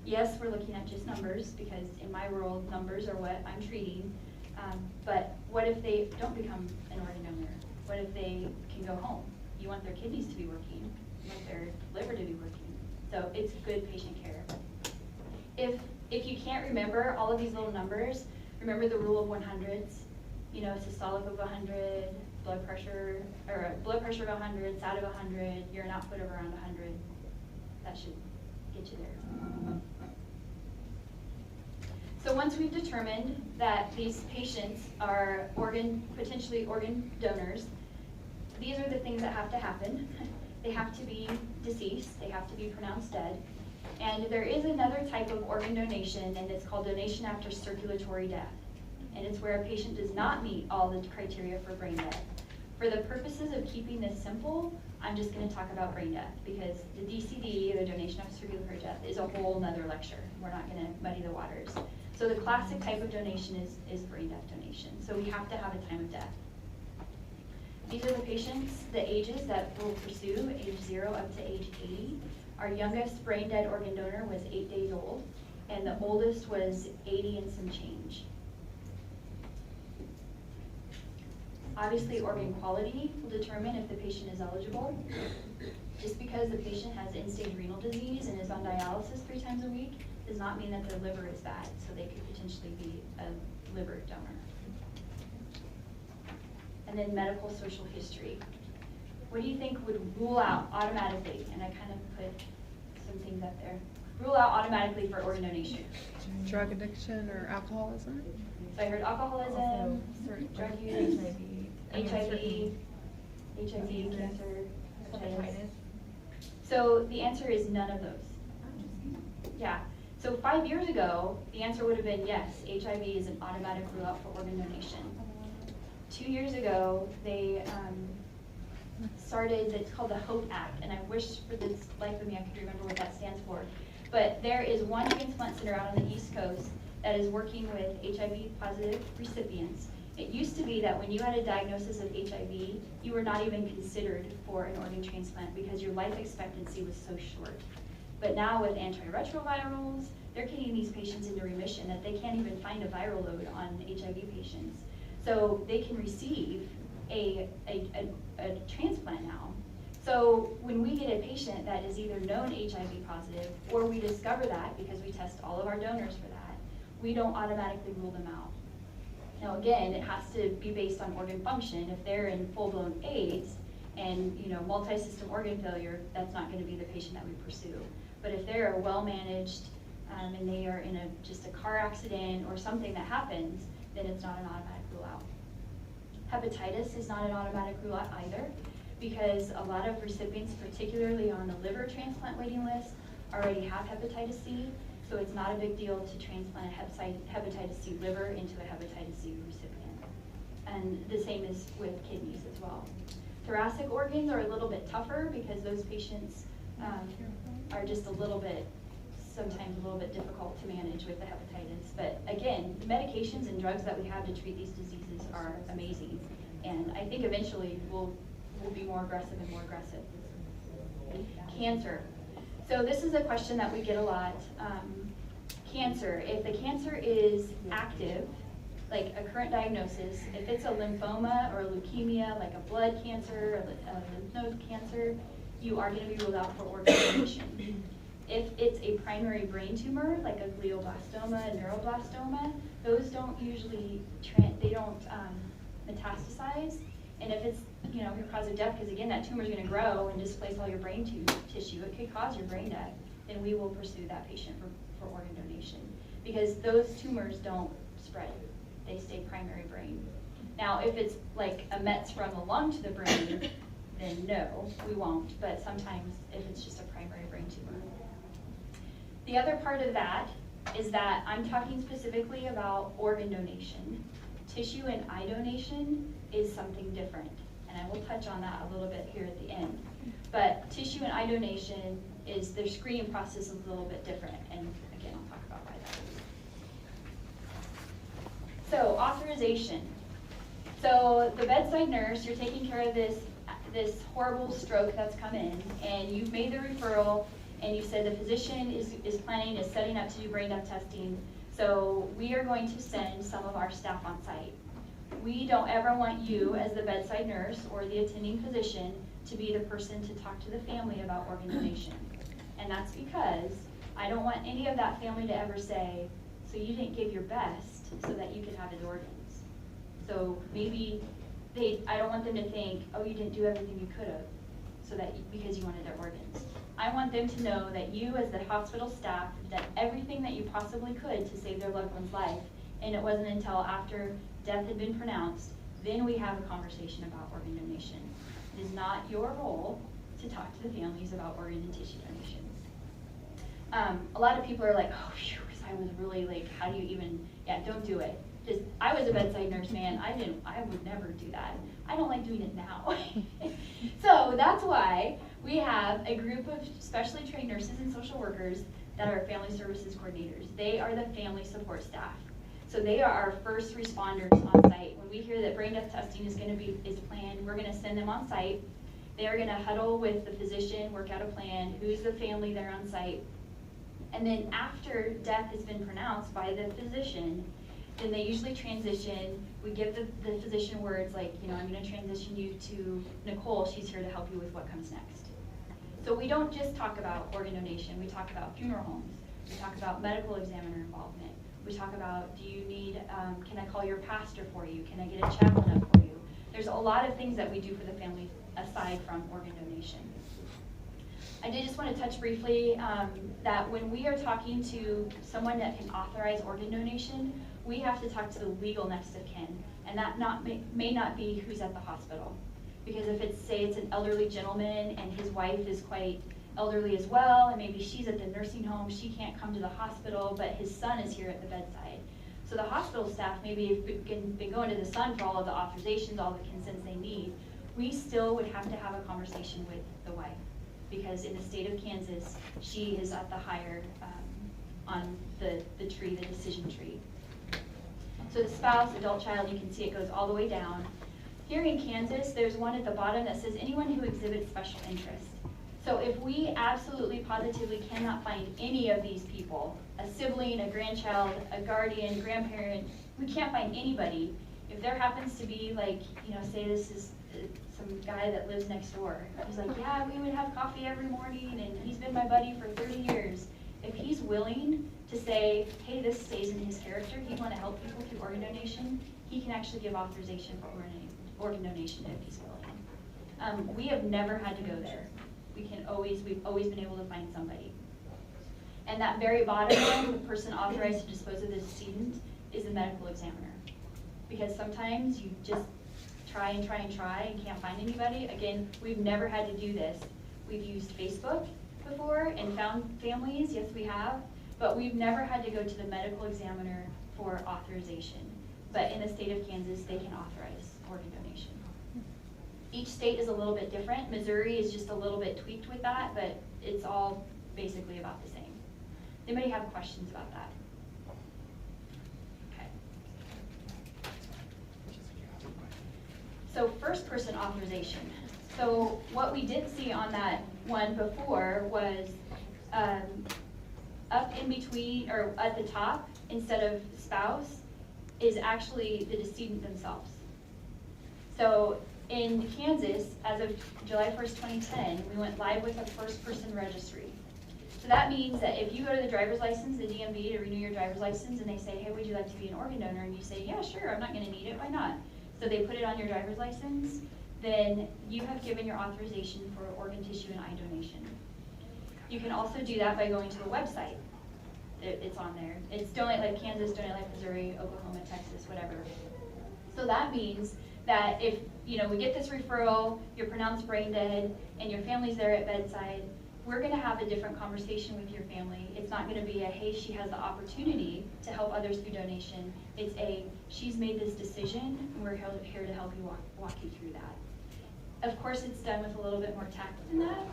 Yes, we're looking at just numbers, because in my world, numbers are what I'm treating, but what if they don't become an organ donor? What if they can go home? You want their kidneys to be working, you want their liver to be working. So it's good patient care. If you can't remember all of these little numbers, remember the rule of 100s. You know, systolic of 100, blood pressure of 100, SAT of 100, urine output of around 100. That should get you there. So once we've determined that these patients are potentially organ donors, these are the things that have to happen. They have to be deceased, they have to be pronounced dead. And there is another type of organ donation, and it's called donation after circulatory death. And it's where a patient does not meet all the criteria for brain death. For the purposes of keeping this simple, I'm just going to talk about brain death, because the DCD, the donation after circulatory death, is a whole nother lecture. We're not going to muddy the waters. So the classic type of donation is brain death donation. So we have to have a time of death. These are the patients, the ages that we'll pursue, age 0 up to age 80. Our youngest brain dead organ donor was 8 days old, and the oldest was 80 and some change. Obviously, organ quality will determine if the patient is eligible. Just because the patient has end-stage renal disease and is on dialysis 3 times a week does not mean that their liver is bad, so they could potentially be a liver donor. And then medical social history. What do you think would rule out automatically? And I kind of put some things up there. Rule out automatically for organ donation. Drug addiction or alcoholism? So I heard alcoholism, drug use, HIV, cancer, hepatitis. So the answer is none of those. Yeah. So 5 years ago, the answer would have been yes, HIV is an automatic rule out for organ donation. 2 years ago, they started, it's called the HOPE Act, and I wish for the life of me I could remember what that stands for. But there is one transplant center out on the East Coast that is working with HIV positive recipients. It used to be that when you had a diagnosis of HIV, you were not even considered for an organ transplant because your life expectancy was so short. But now with antiretrovirals, they're getting these patients into remission that they can't even find a viral load on HIV patients. So they can receive a transplant now. So when we get a patient that is either known HIV positive, or we discover that because we test all of our donors for that, we don't automatically rule them out. Now again, it has to be based on organ function. If they're in full-blown AIDS and multi-system organ failure, that's not going to be the patient that we pursue. But if they're well-managed and they are in just a car accident or something that happens, then it's not an automatic rule out. Hepatitis is not an automatic rule out either, because a lot of recipients, particularly on the liver transplant waiting list, already have hepatitis C. So it's not a big deal to transplant a hepatitis C liver into a hepatitis C recipient. And the same is with kidneys as well. Thoracic organs are a little bit tougher because those patients are just sometimes a little bit difficult to manage with the hepatitis. But again, the medications and drugs that we have to treat these diseases are amazing. And I think eventually we'll be more aggressive and more aggressive. Cancer. So this is a question that we get a lot. Cancer, if the cancer is active, like a current diagnosis, if it's a lymphoma or a leukemia, like a blood cancer, a lymph node cancer, you are going to be ruled out for organ donation. If it's a primary brain tumor, like a glioblastoma and neuroblastoma, those don't usually, metastasize. And if it's, your cause of death, because again, that tumor is going to grow and displace all your brain tissue, it could cause your brain death, then we will pursue that patient for organ donation. Because those tumors don't spread. They stay primary brain. Now, if it's like a Mets from the lung to the brain, then no, we won't. But sometimes if it's just a primary brain tumor. The other part of that is that I'm talking specifically about organ donation. Tissue and eye donation is something different. And I will touch on that a little bit here at the end. But tissue and eye donation is, their screening process is a little bit different. And again, I'll talk about why that is. So, authorization. So the bedside nurse, you're taking care of this horrible stroke that's come in, and you've made the referral, and you said the physician is setting up to do brain death testing. So we are going to send some of our staff on site. We don't ever want you as the bedside nurse or the attending physician to be the person to talk to the family about organ donation. And that's because I don't want any of that family to ever say, so you didn't give your best so that you could have his organs. So maybe I don't want them to think, oh, you didn't do everything you could have because you wanted their organs. I want them to know that you as the hospital staff did everything that you possibly could to save their loved one's life. And it wasn't until after death had been pronounced, then we have a conversation about organ donation. It is not your role to talk to the families about organ and tissue donations. A lot of people are like, oh, phew, I was really like, how do you even, don't do it. I was a bedside nurse, man. I would never do that. I don't like doing it now. So that's why we have a group of specially trained nurses and social workers that are family services coordinators. They are the family support staff. So they are our first responders on site. When we hear that brain death testing is planned, we're going to send them on site. They are going to huddle with the physician, work out a plan, who's the family there on site. And then after death has been pronounced by the physician, then they usually transition. We give the physician words like, I'm going to transition you to Nicole. She's here to help you with what comes next. So we don't just talk about organ donation. We talk about funeral homes. We talk about medical examiner involvement. We talk about, do you need, can I call your pastor for you? Can I get a chaplain up for you? There's a lot of things that we do for the family aside from organ donation. I did just want to touch briefly that when we are talking to someone that can authorize organ donation, we have to talk to the legal next of kin, and that may not be who's at the hospital. Because if say it's an elderly gentleman and his wife is quite elderly as well, and maybe she's at the nursing home, she can't come to the hospital, but his son is here at the bedside. So the hospital staff maybe have been going to the son for all of the authorizations, all the consents they need. We still would have to have a conversation with the wife, because in the state of Kansas, she is at the higher on the tree, the decision tree. So the spouse, adult child, you can see it goes all the way down. Here in Kansas, there's one at the bottom that says anyone who exhibits special interest. So if we absolutely positively cannot find any of these people, a sibling, a grandchild, a guardian, grandparent, we can't find anybody. If there happens to be like, say this is some guy that lives next door. He's like, yeah, we would have coffee every morning and he's been my buddy for 30 years. If he's willing to say, hey, this stays in his character, he'd want to help people through organ donation, he can actually give authorization for organ donation if he's willing. We have never had to go there. We've always been able to find somebody. And that very bottom one, the person authorized to dispose of the decedent, is the medical examiner. Because sometimes you just try and can't find anybody. Again, we've never had to do this. We've used Facebook before and found families, yes we have, but we've never had to go to the medical examiner for authorization. But in the state of Kansas, they can authorize organ donation. Each state is a little bit different. Missouri is just a little bit tweaked with that, but it's all basically about the same. Anybody have questions about that? Okay. So first person authorization. So what we did see on that one before was up in between, or at the top, instead of spouse, is actually the decedent themselves. So in Kansas, as of July 1st, 2010, we went live with a first person registry. So that means that if you go to the driver's license, the DMV, to renew your driver's license, and they say, hey, would you like to be an organ donor? And you say, yeah, sure, I'm not gonna need it, why not? So they put it on your driver's license, then you have given your authorization for organ tissue and eye donation. You can also do that by going to the website. It's on there. It's Donate Like Kansas, Donate Like Missouri, Oklahoma, Texas, whatever. So that means that if we get this referral, you're pronounced brain dead, and your family's there at bedside, we're going to have a different conversation with your family. It's not going to be a, hey, she has the opportunity to help others through donation. It's a, she's made this decision, and we're here to help you walk you through that. Of course, it's done with a little bit more tact than that.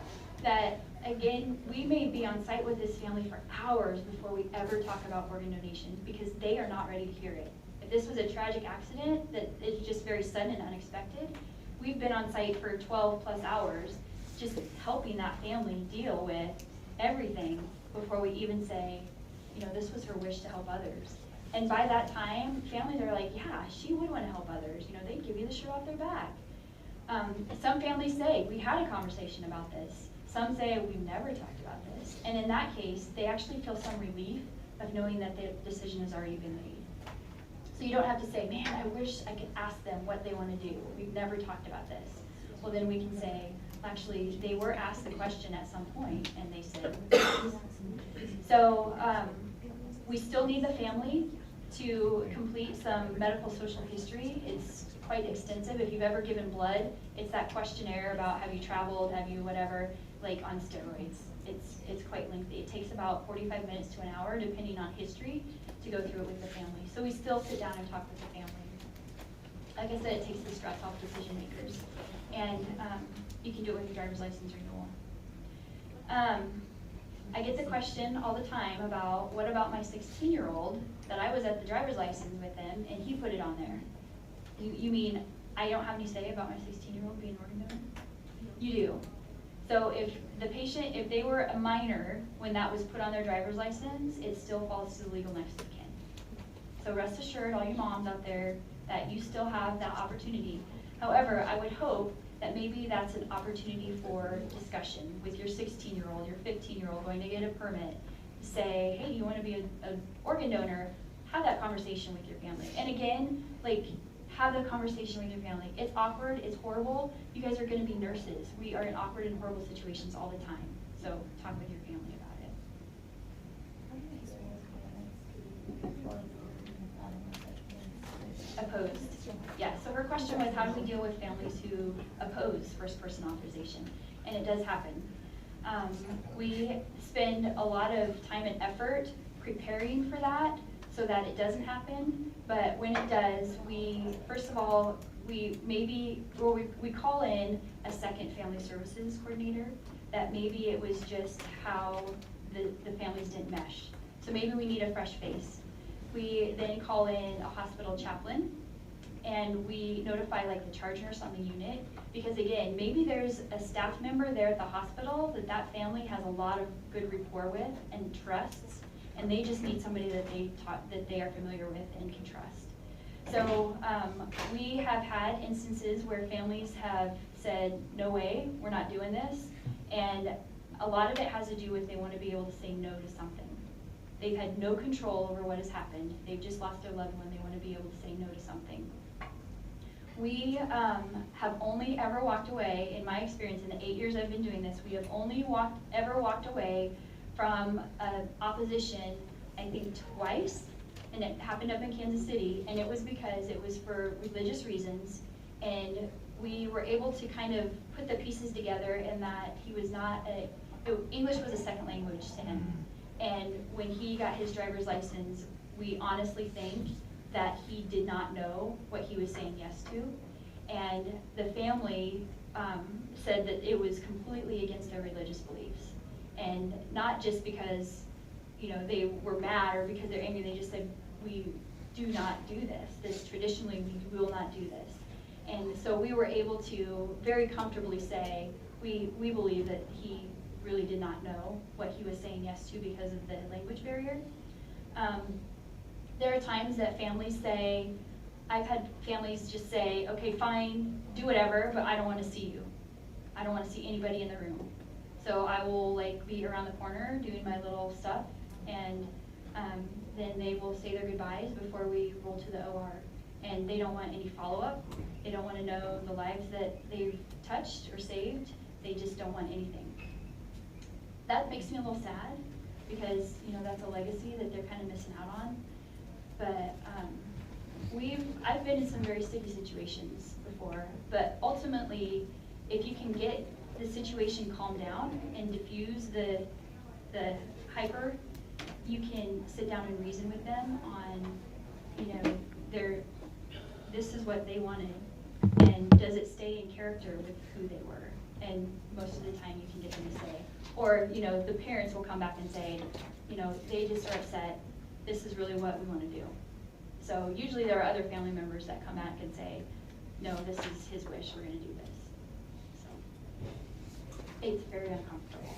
That, again, we may be on site with this family for hours before we ever talk about organ donation because they are not ready to hear it. If this was a tragic accident that is just very sudden and unexpected, we've been on site for 12 plus hours just helping that family deal with everything before we even say, this was her wish to help others. And by that time, families are like, yeah, she would want to help others. They'd give you the shirt off their back. Some families say, we had a conversation about this. Some say, we've never talked about this. And in that case, they actually feel some relief of knowing that the decision has already been made. So you don't have to say, man, I wish I could ask them what they want to do. We've never talked about this. Well, then we can say, actually, they were asked the question at some point, and they said yes. So we still need the family to complete some medical social history. It's quite extensive. If you've ever given blood, it's that questionnaire about have you traveled, have you whatever, like on steroids. It's quite lengthy. It takes about 45 minutes to an hour, depending on history, to go through it with the family. So we still sit down and talk with the family. Like I said, it takes the stress off decision makers. And you can do it with your driver's license renewal. I get the question all the time about, what about my 16-year-old that I was at the driver's license with him and he put it on there? You mean I don't have any say about my 16-year-old being an organ donor? You do. So if the patient, if they were a minor when that was put on their driver's license, it still falls to the legal next of kin. So rest assured, all you moms out there, that you still have that opportunity. However, I would hope that maybe that's an opportunity for discussion with your 16-year-old, your 15-year-old going to get a permit. Say, hey, you want to be an organ donor? Have that conversation with your family. And again, have the conversation with your family. It's awkward, it's horrible. You guys are going to be nurses. We are in awkward and horrible situations all the time. So talk with your family about it. Opposed. Yeah, so her question was, how do we deal with families who oppose first person authorization? And it does happen. We spend a lot of time and effort preparing for that so that it doesn't happen. But when it does, first of all, we call in a second family services coordinator, that maybe it was just how the families didn't mesh. So maybe we need a fresh face. We then call in a hospital chaplain, and we notify the charge nurse on the unit, because again, maybe there's a staff member there at the hospital that family has a lot of good rapport with and trusts, and they just need somebody that they are familiar with and can trust. So we have had instances where families have said, no way, we're not doing this, and a lot of it has to do with they want to be able to say no to something. They've had no control over what has happened. They've just lost their loved one. They want to be able to say no to something. We have only ever walked away, in my experience, in the 8 years I've been doing this, we have only ever walked away from opposition, I think twice, and it happened up in Kansas City, and it was because it was for religious reasons, and we were able to kind of put the pieces together in that he was not English was a second language to him. And when he got his driver's license, we honestly think that he did not know what he was saying yes to. And the family said that it was completely against their religious beliefs. And not just because, you know, they were mad or because they're angry, they just said, we do not do this. This traditionally, we will not do this. And so we were able to very comfortably say, we believe that he really did not know what he was saying yes to because of the language barrier. There are times that families say, I've had families just say, okay, fine, do whatever, but I don't want to see you. I don't want to see anybody in the room. So I will like be around the corner doing my little stuff, and then they will say their goodbyes before we roll to the OR. And they don't want any follow-up. They don't want to know the lives that they've touched or saved. They just don't want anything. That makes me a little sad because, you know, that's a legacy that they're kind of missing out on. But I've been in some very sticky situations before, but ultimately, if you can get the situation calmed down and diffuse the hyper, you can sit down and reason with them on, you know, this is what they wanted, and does it stay in character with who they were? And most of the time you can get them to say, or, you know, the parents will come back and say, you know, they just are upset, this is really what we want to do. So usually there are other family members that come back and say, no, this is his wish, we're going to do this. So it's very uncomfortable.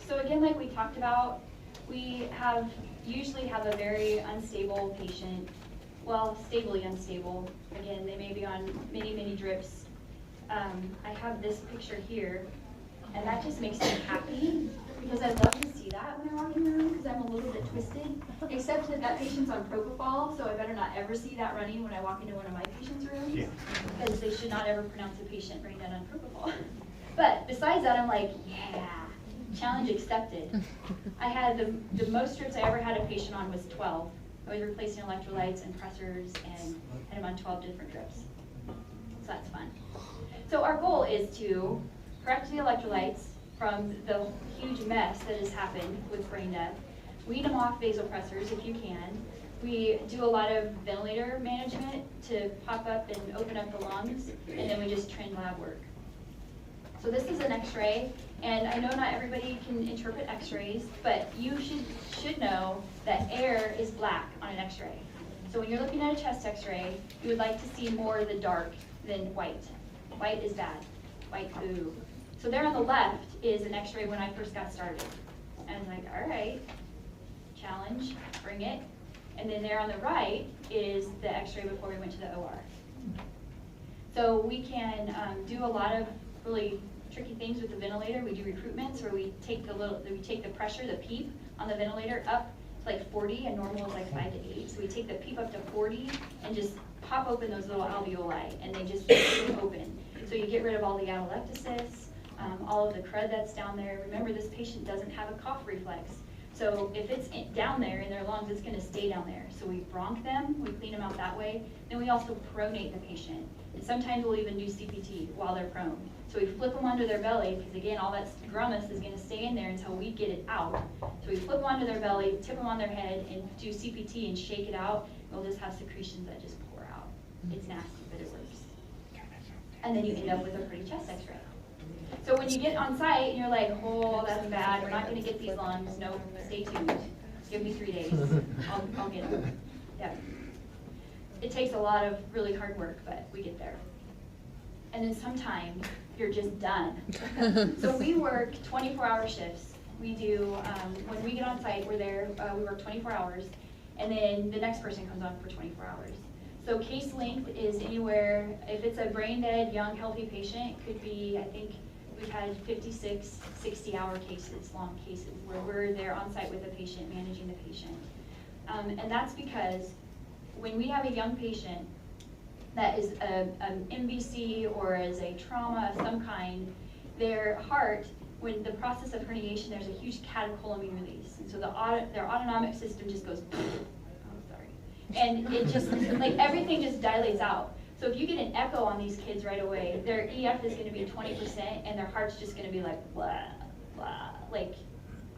So again, like we talked about, we usually have a very unstable patient, well, stably unstable. Again, they may be on many, many drips. I have this picture here, and that just makes me happy because I love to see that when I walk in the room because I'm a little bit twisted, except that that patient's on propofol, so I better not ever see that running when I walk into one of my patients' rooms because they should not ever pronounce a patient brain dead on propofol. But besides that, I'm like, yeah, challenge accepted. I had the most strips I ever had a patient on was 12. I was replacing electrolytes and pressors and had him on 12 different drips. So that's fun. So our goal is to correct the electrolytes from the huge mess that has happened with brain death, wean them off vasopressors if you can. We do a lot of ventilator management to pop up and open up the lungs, and then we just trend lab work. So this is an x-ray, and I know not everybody can interpret x-rays, but you should know that air is black on an x-ray. So when you're looking at a chest x-ray, you would like to see more of the dark than white. White is bad. White, boo. So there on the left is an x-ray when I first got started. And I was like, all right, challenge, bring it. And then there on the right is the x-ray before we went to the OR. So we can do a lot of really tricky things with the ventilator. We do recruitments where we take the pressure, the PEEP on the ventilator up to like 40, and normal is like 5 to 8. So we take the PEEP up to 40 and just pop open those little alveoli, and they just open. So you get rid of all the atelectasis, all of the crud that's down there. Remember, this patient doesn't have a cough reflex. So if it's down there in their lungs, it's going to stay down there. So we bronch them, we clean them out that way. Then we also pronate the patient. And sometimes we'll even do CPT while they're prone. So we flip them under their belly, because again, all that grummus is going to stay in there until we get it out. So we flip them under their belly, tip them on their head, and do CPT and shake it out. We'll just have secretions that just pour out. It's nasty, but it works. And then you end up with a pretty chest x-ray. So when you get on site and you're like, oh, that's bad, we're not going to get these lungs. Nope, stay tuned. Give me 3 days. I'll get them. Yeah. It takes a lot of really hard work, but we get there. And then sometimes you're just done. So we work 24-hour shifts. We do, when we get on site, we're there, we work 24 hours, and then the next person comes on for 24 hours. So case length is anywhere, if it's a brain dead, young, healthy patient, it could be, I think, we've had 56, 60-hour cases, long cases, where we're there on site with the patient, managing the patient. And that's because when we have a young patient that is an MVC or is a trauma of some kind, their heart, when the process of herniation, there's a huge catecholamine release. And so their autonomic system just goes, oh, sorry. And it just, like everything just dilates out. So if you get an echo on these kids right away, their EF is gonna be 20% and their heart's just gonna be like, blah, blah, like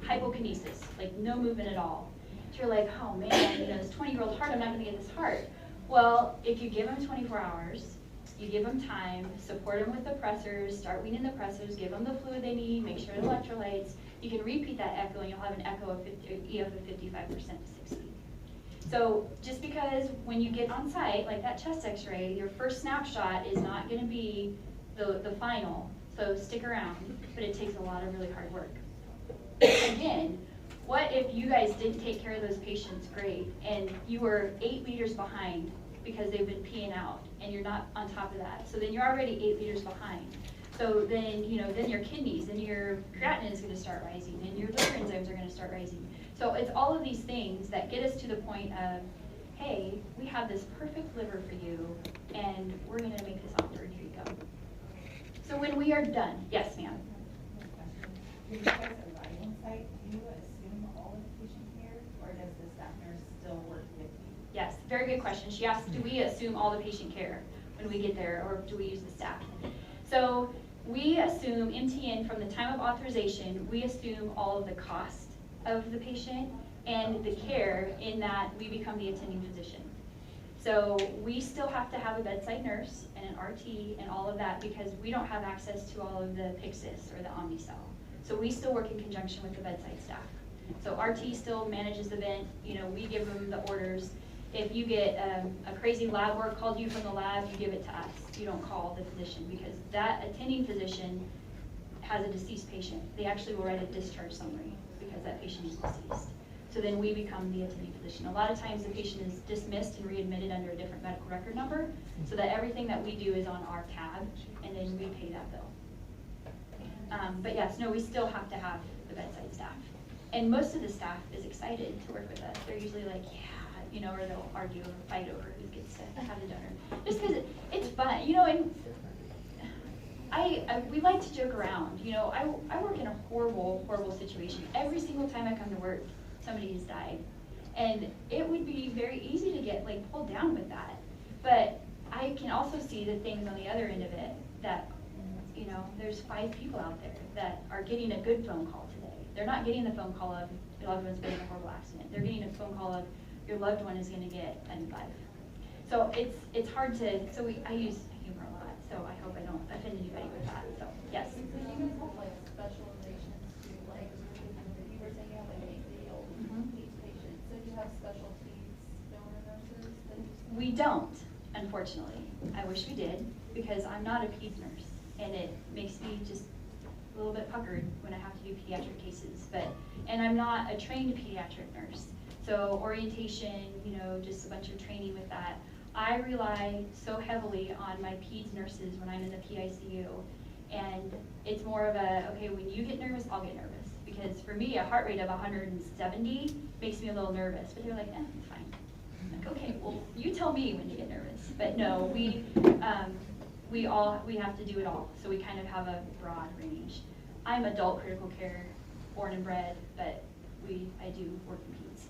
hypokinesis, like no movement at all. So you're like, oh man, you know, this 20-year-old heart, I'm not gonna get this heart. Well, if you give them 24 hours, you give them time, support them with the pressors, start weaning the pressors, give them the fluid they need, make sure electrolytes, you can repeat that echo and you'll have an echo of EF of 55% to 60. So just because when you get on site, like that chest x-ray, your first snapshot is not gonna be the final, so stick around, but it takes a lot of really hard work. Again, what if you guys didn't take care of those patients great and you were 8 liters behind because they've been peeing out and you're not on top of that? So then you're already 8 liters behind. So then, you know, then your kidneys and your creatinine is gonna start rising and your liver enzymes are gonna start rising. So it's all of these things that get us to the point of, hey, we have this perfect liver for you and we're gonna make this offer and here you go. So when we are done, yes ma'am. When you guys arrive on site, do you assume all of the patient care, or does the staff nurse still work with you? Yes, very good question. She asked, do we assume all the patient care when we get there, or do we use the staff? So we assume MTN from the time of authorization, we assume all of the cost of the patient and the care in that we become the attending physician. So we still have to have a bedside nurse and an RT and all of that because we don't have access to all of the Pyxis or the Omnicell. So we still work in conjunction with the bedside staff. So RT still manages the vent, you know, we give them the orders. If you get a crazy lab work called you from the lab, you give it to us. You don't call the physician because that attending physician has a deceased patient. They actually will write a discharge summary because that patient is deceased. So then we become the attending physician. A lot of times the patient is dismissed and readmitted under a different medical record number so that everything that we do is on our tab and then we pay that bill. But yes, no, we still have to have the bedside staff. And most of the staff is excited to work with us. They're usually like, yeah, you know, or they'll argue or fight over who gets to have the donor. Just because it's fun, you know, and we like to joke around. You know, I work in a horrible, horrible situation. Every single time I come to work, somebody has died. And it would be very easy to get like pulled down with that. But I can also see the things on the other end of it that, you know, there's 5 people out there that are getting a good phone call today. They're not getting the phone call of your loved one's been in a horrible accident. They're getting a phone call of your loved one is going to get a new life. So it's hard to, so I use humor a lot, so I hope I don't offend anybody with that. So yes. So you guys have like specializations to like, you were saying you have like an 8-day-old AIDS patient. So do you have specialties donor nurses that you see? We don't, unfortunately. I wish we did because I'm not a peds nurse and it makes me just a little bit puckered when I have to do pediatric cases. And I'm not a trained pediatric nurse. So orientation, you know, just a bunch of training with that. I rely so heavily on my peds nurses when I'm in the PICU. And it's more of a, okay, when you get nervous, I'll get nervous. Because for me, a heart rate of 170 makes me a little nervous. But they're like, it's fine. I'm like, okay, well, you tell me when you get nervous. But no, we have to do it all. So we kind of have a broad range. I'm adult critical care, born and bred, but I do work in peds.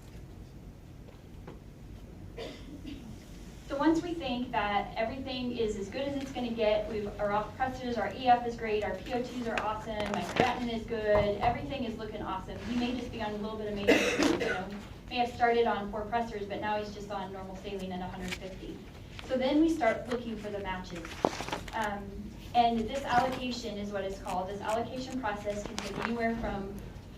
So once we think that everything is as good as it's going to get, our off pressors, our EF is great, our PO2s are awesome, my creatinine is good, everything is looking awesome. He may just be on a little bit of maintenance, you know, may have started on 4 pressors, but now he's just on normal saline at 150. So then we start looking for the matches. And this allocation is what it's called. This allocation process can take anywhere from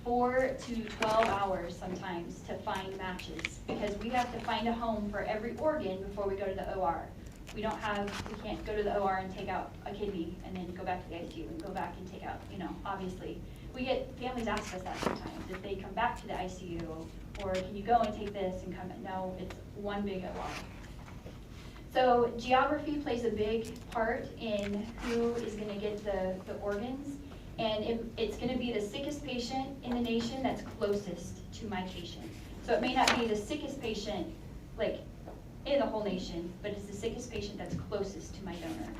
4 to 12 hours sometimes to find matches because we have to find a home for every organ before we go to the OR. We can't go to the OR and take out a kidney and then go back to the ICU and go back and take out, you know, obviously. Families ask us that sometimes, if they come back to the ICU, or can you go and take this and come, no, it's one big OR. So geography plays a big part in who is gonna get the organs. And it's going to be the sickest patient in the nation that's closest to my patient. So it may not be the sickest patient, like, in the whole nation, but it's the sickest patient that's closest to my donor.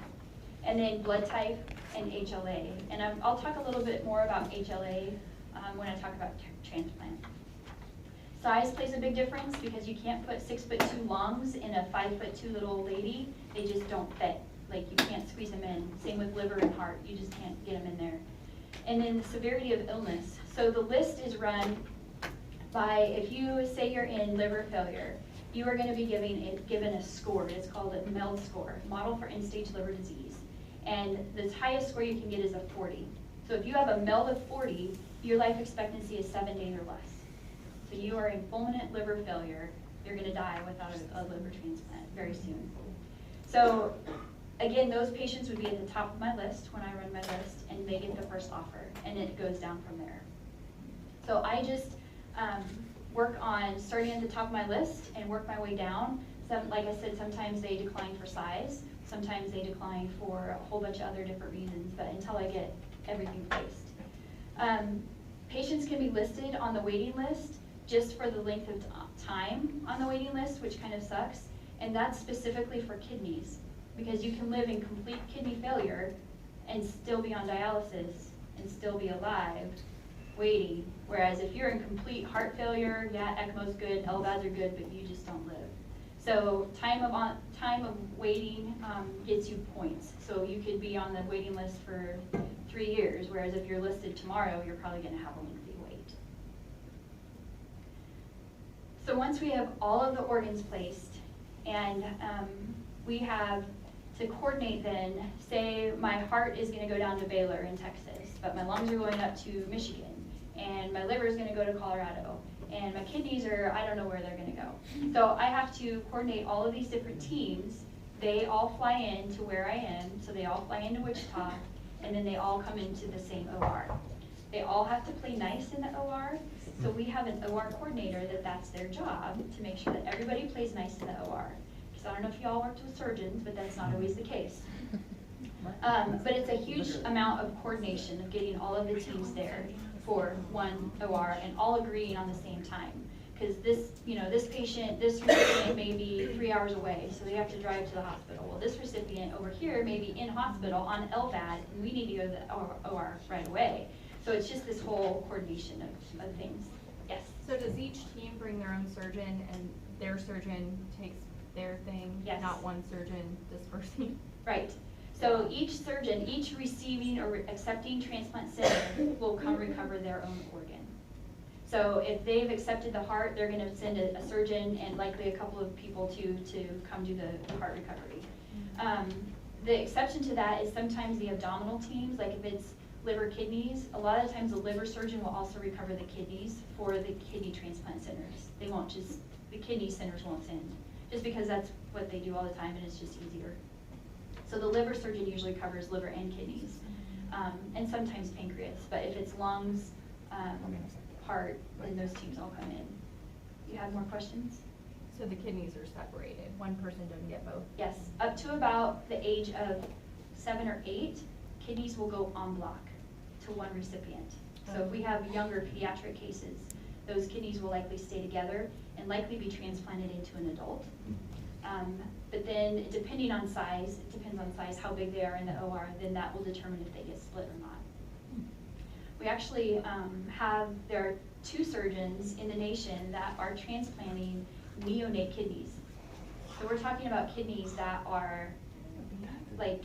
And then blood type and HLA. And I'll talk a little bit more about HLA when I talk about transplant. Size plays a big difference because you can't put 6'2" lungs in a 5'2" little lady. They just don't fit. Like, you can't squeeze them in. Same with liver and heart. You just can't get them in there. And then the severity of illness. So the list is run by, if you say you're in liver failure, you are going to be given a score. It's called a MELD score, Model for End-Stage Liver Disease. And the highest score you can get is a 40. So if you have a MELD of 40, your life expectancy is 7 days or less. So you are in fulminant liver failure. You're going to die without a liver transplant very soon. So again, those patients would be at the top of my list when I run my list, and they get the first offer, and it goes down from there. So I just work on starting at the top of my list and work my way down. Like I said, sometimes they decline for size, sometimes they decline for a whole bunch of other different reasons, but until I get everything placed. Patients can be listed on the waiting list just for the length of time on the waiting list, which kind of sucks, and that's specifically for kidneys, because you can live in complete kidney failure and still be on dialysis and still be alive waiting, whereas if you're in complete heart failure, yeah, ECMO's good, LVADs are good, but you just don't live. So time of waiting gets you points. So you could be on the waiting list for 3 years, whereas if you're listed tomorrow, you're probably going to have a lengthy wait. So once we have all of the organs placed, and we have to coordinate then, say my heart is going to go down to Baylor in Texas, but my lungs are going up to Michigan, and my liver is going to go to Colorado, and my kidneys are, I don't know where they're going to go. So I have to coordinate all of these different teams. They all fly in to where I am, so they all fly into Wichita, and then they all come into the same OR. They all have to play nice in the OR, so we have an OR coordinator that's their job to make sure that everybody plays nice in the OR. Because I don't know if y'all worked with surgeons, but that's not always the case. But it's a huge amount of coordination of getting all of the teams there for one OR and all agreeing on the same time. Because this patient, this recipient may be 3 hours away, so they have to drive to the hospital. Well, this recipient over here may be in hospital on LVAD, and we need to go to the OR right away. So it's just this whole coordination of things. Yes? So does each team bring their own surgeon, and their surgeon takes their thing? Yes. Not one surgeon dispersing? Right. So each surgeon, each receiving or accepting transplant center will come recover their own organ. So if they've accepted the heart, they're going to send a surgeon and likely a couple of people to come do the heart recovery. The exception to that is sometimes the abdominal teams, like if it's liver kidneys, a lot of times the liver surgeon will also recover the kidneys for the kidney transplant centers. They won't just, the kidney centers won't send, just because that's what they do all the time and it's just easier. So the liver surgeon usually covers liver and kidneys, and sometimes pancreas, but if it's lungs, heart, then those teams all come in. You have more questions? So the kidneys are separated, one person doesn't get both? Yes, up to about the age of 7 or 8, kidneys will go en bloc to one recipient. So if we have younger pediatric cases, those kidneys will likely stay together and likely be transplanted into an adult. But then depending on size, it depends on size, how big they are in the OR, then that will determine if they get split or not. We actually there are 2 surgeons in the nation that are transplanting neonate kidneys. So we're talking about kidneys that are like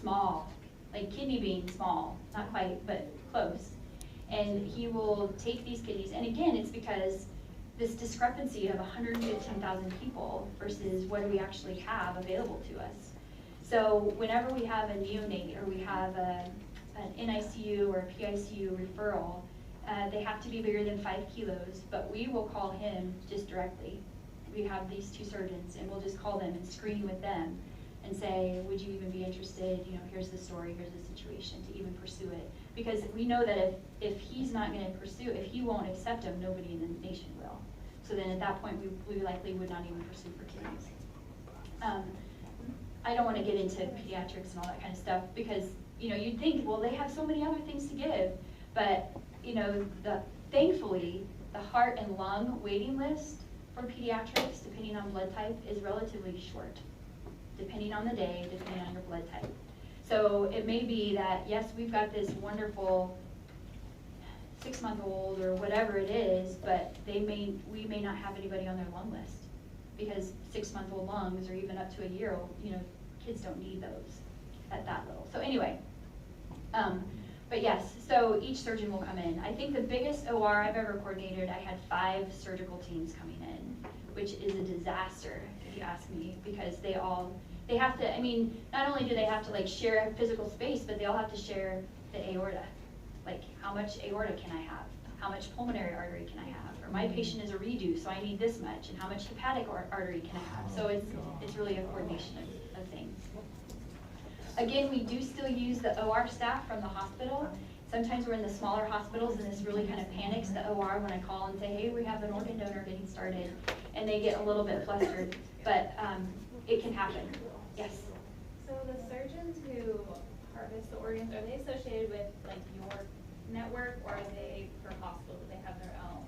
small, like kidney being small, not quite, but close. And he will take these kidneys, and again, it's because this discrepancy of 115,000 people versus what do we actually have available to us. So whenever we have a neonate or we have an NICU or a PICU referral, they have to be bigger than 5 kilos, but we will call him just directly. We have these 2 surgeons, and we'll just call them and screen with them and say, would you even be interested, here's the story, here's the situation, to even pursue it. Because we know that if he's not going to pursue, if he won't accept him, nobody in the nation will. So then at that point, we likely would not even pursue for kidneys. I don't want to get into pediatrics and all that kind of stuff because, you'd think, well, they have so many other things to give. But, thankfully, the heart and lung waiting list for pediatrics, depending on blood type, is relatively short, depending on the day, depending on your blood type. So it may be that, yes, we've got this wonderful 6-month-old or whatever it is, but we may not have anybody on their lung list because 6-month-old lungs or even up to a year old, kids don't need those at that little. So anyway, but yes, so each surgeon will come in. I think the biggest OR I've ever coordinated, I had 5 surgical teams coming in, which is a disaster if you ask me, because they have to, not only do they have to share a physical space, but they all have to share the aorta. Like, how much aorta can I have? How much pulmonary artery can I have? Or my patient is a redo, so I need this much, and how much hepatic artery can I have? So it's really a coordination of things. Again, we do still use the OR staff from the hospital. Sometimes we're in the smaller hospitals and this really kind of panics the OR when I call and say, hey, we have an organ donor getting started, and they get a little bit flustered, but it can happen. Yes? So the surgeons who harvest the organs, are they associated with your network, or are they for hospitals? They have their own?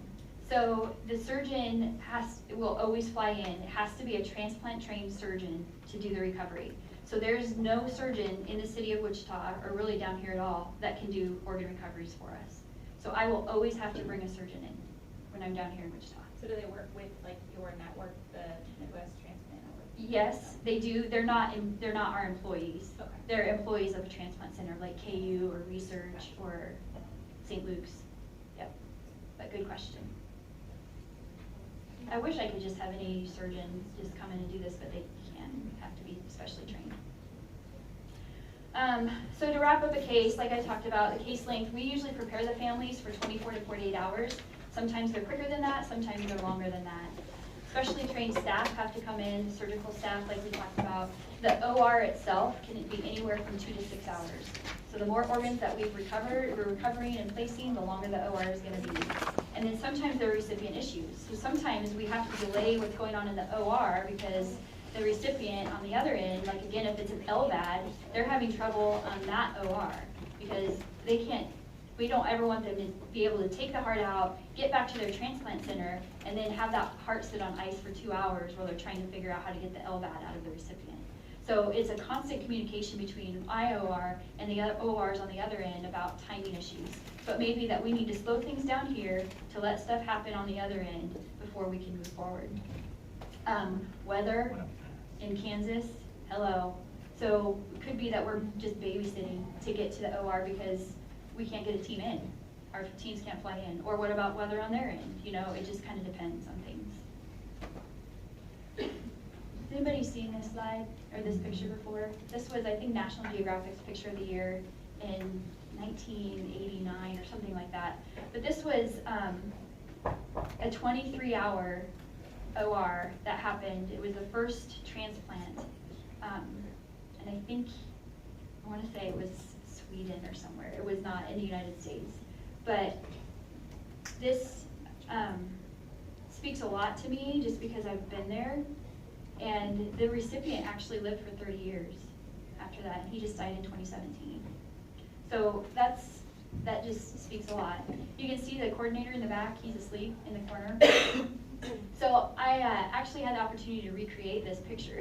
So the surgeon will always fly in. It has to be a transplant trained surgeon to do the recovery. So there's no surgeon in the city of Wichita, or really down here at all, that can do organ recoveries for us. So I will always have to bring a surgeon in when I'm down here in Wichita. So do they work with your network, the Midwest Transplant Network? Yes, they do. They're not our employees. Okay. They're employees of a transplant center like KU or Research or St. Luke's. Yep. But good question. I wish I could just have any surgeon just come in and do this, but they can't. Have to be specially trained. So to wrap up a case, like I talked about, the case length, we usually prepare the families for 24 to 48 hours. Sometimes they're quicker than that, sometimes they're longer than that. Specially trained staff have to come in, surgical staff like we talked about. The OR itself can be anywhere from 2 to 6 hours. So the more organs that we're recovering and placing, the longer the OR is going to be. And then sometimes there are recipient issues. So sometimes we have to delay what's going on in the OR because the recipient on the other end, like again, if it's an LVAD, they're having trouble on that OR because we don't ever want them to be able to take the heart out, get back to their transplant center, and then have that heart sit on ice for 2 hours while they're trying to figure out how to get the LVAD out of the recipient. So it's a constant communication between IOR and the other ORs on the other end about timing issues. But maybe that we need to slow things down here to let stuff happen on the other end before we can move forward. Weather in Kansas, hello. So it could be that we're just babysitting to get to the OR because we can't get a team in. Our teams can't fly in. Or what about weather on their end? It just kind of depends on things. Has anybody seen this slide or this picture before? This was, I think, National Geographic's Picture of the Year in 1989 or something like that. But this was a 23-hour OR that happened. It was the first transplant. And I think, I want to say it was Sweden or somewhere. It was not in the United States. But this speaks a lot to me just because I've been there. And the recipient actually lived for 30 years after that. And he just died in 2017. So that just speaks a lot. You can see the coordinator in the back. He's asleep in the corner. So I actually had the opportunity to recreate this picture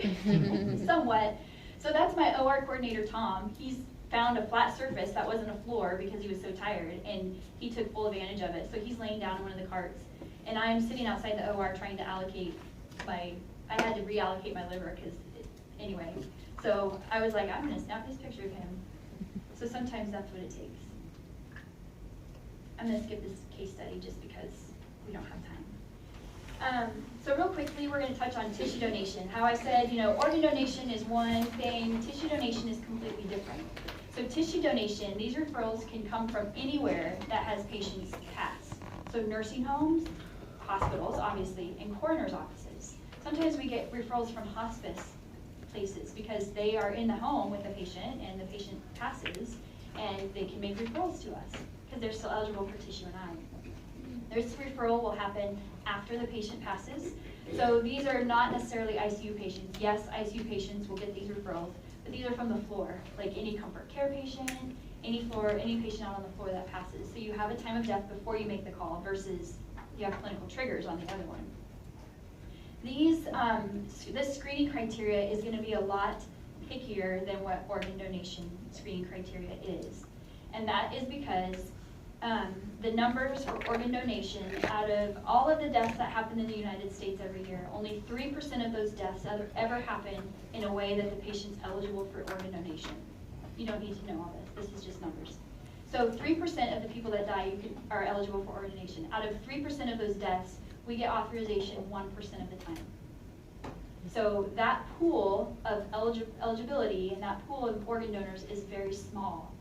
somewhat. So that's my OR coordinator, Tom. He's found a flat surface that wasn't a floor because he was so tired, and he took full advantage of it. So he's laying down in one of the carts, and I'm sitting outside the OR trying to allocate I had to reallocate my liver because, anyway. So I was like, I'm going to snap this picture of him. So sometimes that's what it takes. I'm going to skip this case study just because we don't have time. So real quickly, we're going to touch on tissue donation. How I said, organ donation is one thing, tissue donation is completely different. So tissue donation, these referrals can come from anywhere that has patients pass. So nursing homes, hospitals, obviously, and coroner's offices. Sometimes we get referrals from hospice places because they are in the home with the patient and the patient passes, and they can make referrals to us because they're still eligible for tissue and eye. This referral will happen after the patient passes. So these are not necessarily ICU patients. Yes, ICU patients will get these referrals, but these are from the floor, like any comfort care patient, any patient out on the floor that passes. So you have a time of death before you make the call versus you have clinical triggers on the other one. This screening criteria is going to be a lot pickier than what organ donation screening criteria is. And that is because the numbers for organ donation, out of all of the deaths that happen in the United States every year, only 3% of those deaths ever happen in a way that the patient's eligible for organ donation. You don't need to know all this. This is just numbers. So 3% of the people that die are eligible for organ donation. Out of 3% of those deaths, we get authorization 1% of the time. So that pool of eligibility and that pool of organ donors is very small.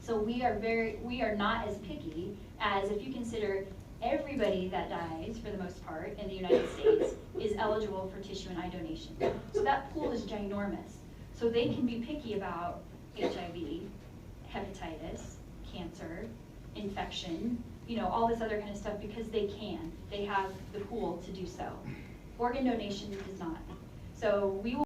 So we are not as picky as if you consider everybody that dies, for the most part, in the United States is eligible for tissue and eye donation. So that pool is ginormous. So they can be picky about HIV, hepatitis, cancer, infection, all this other kind of stuff because they can. They have the pool to do so. Organ donation does not. So we will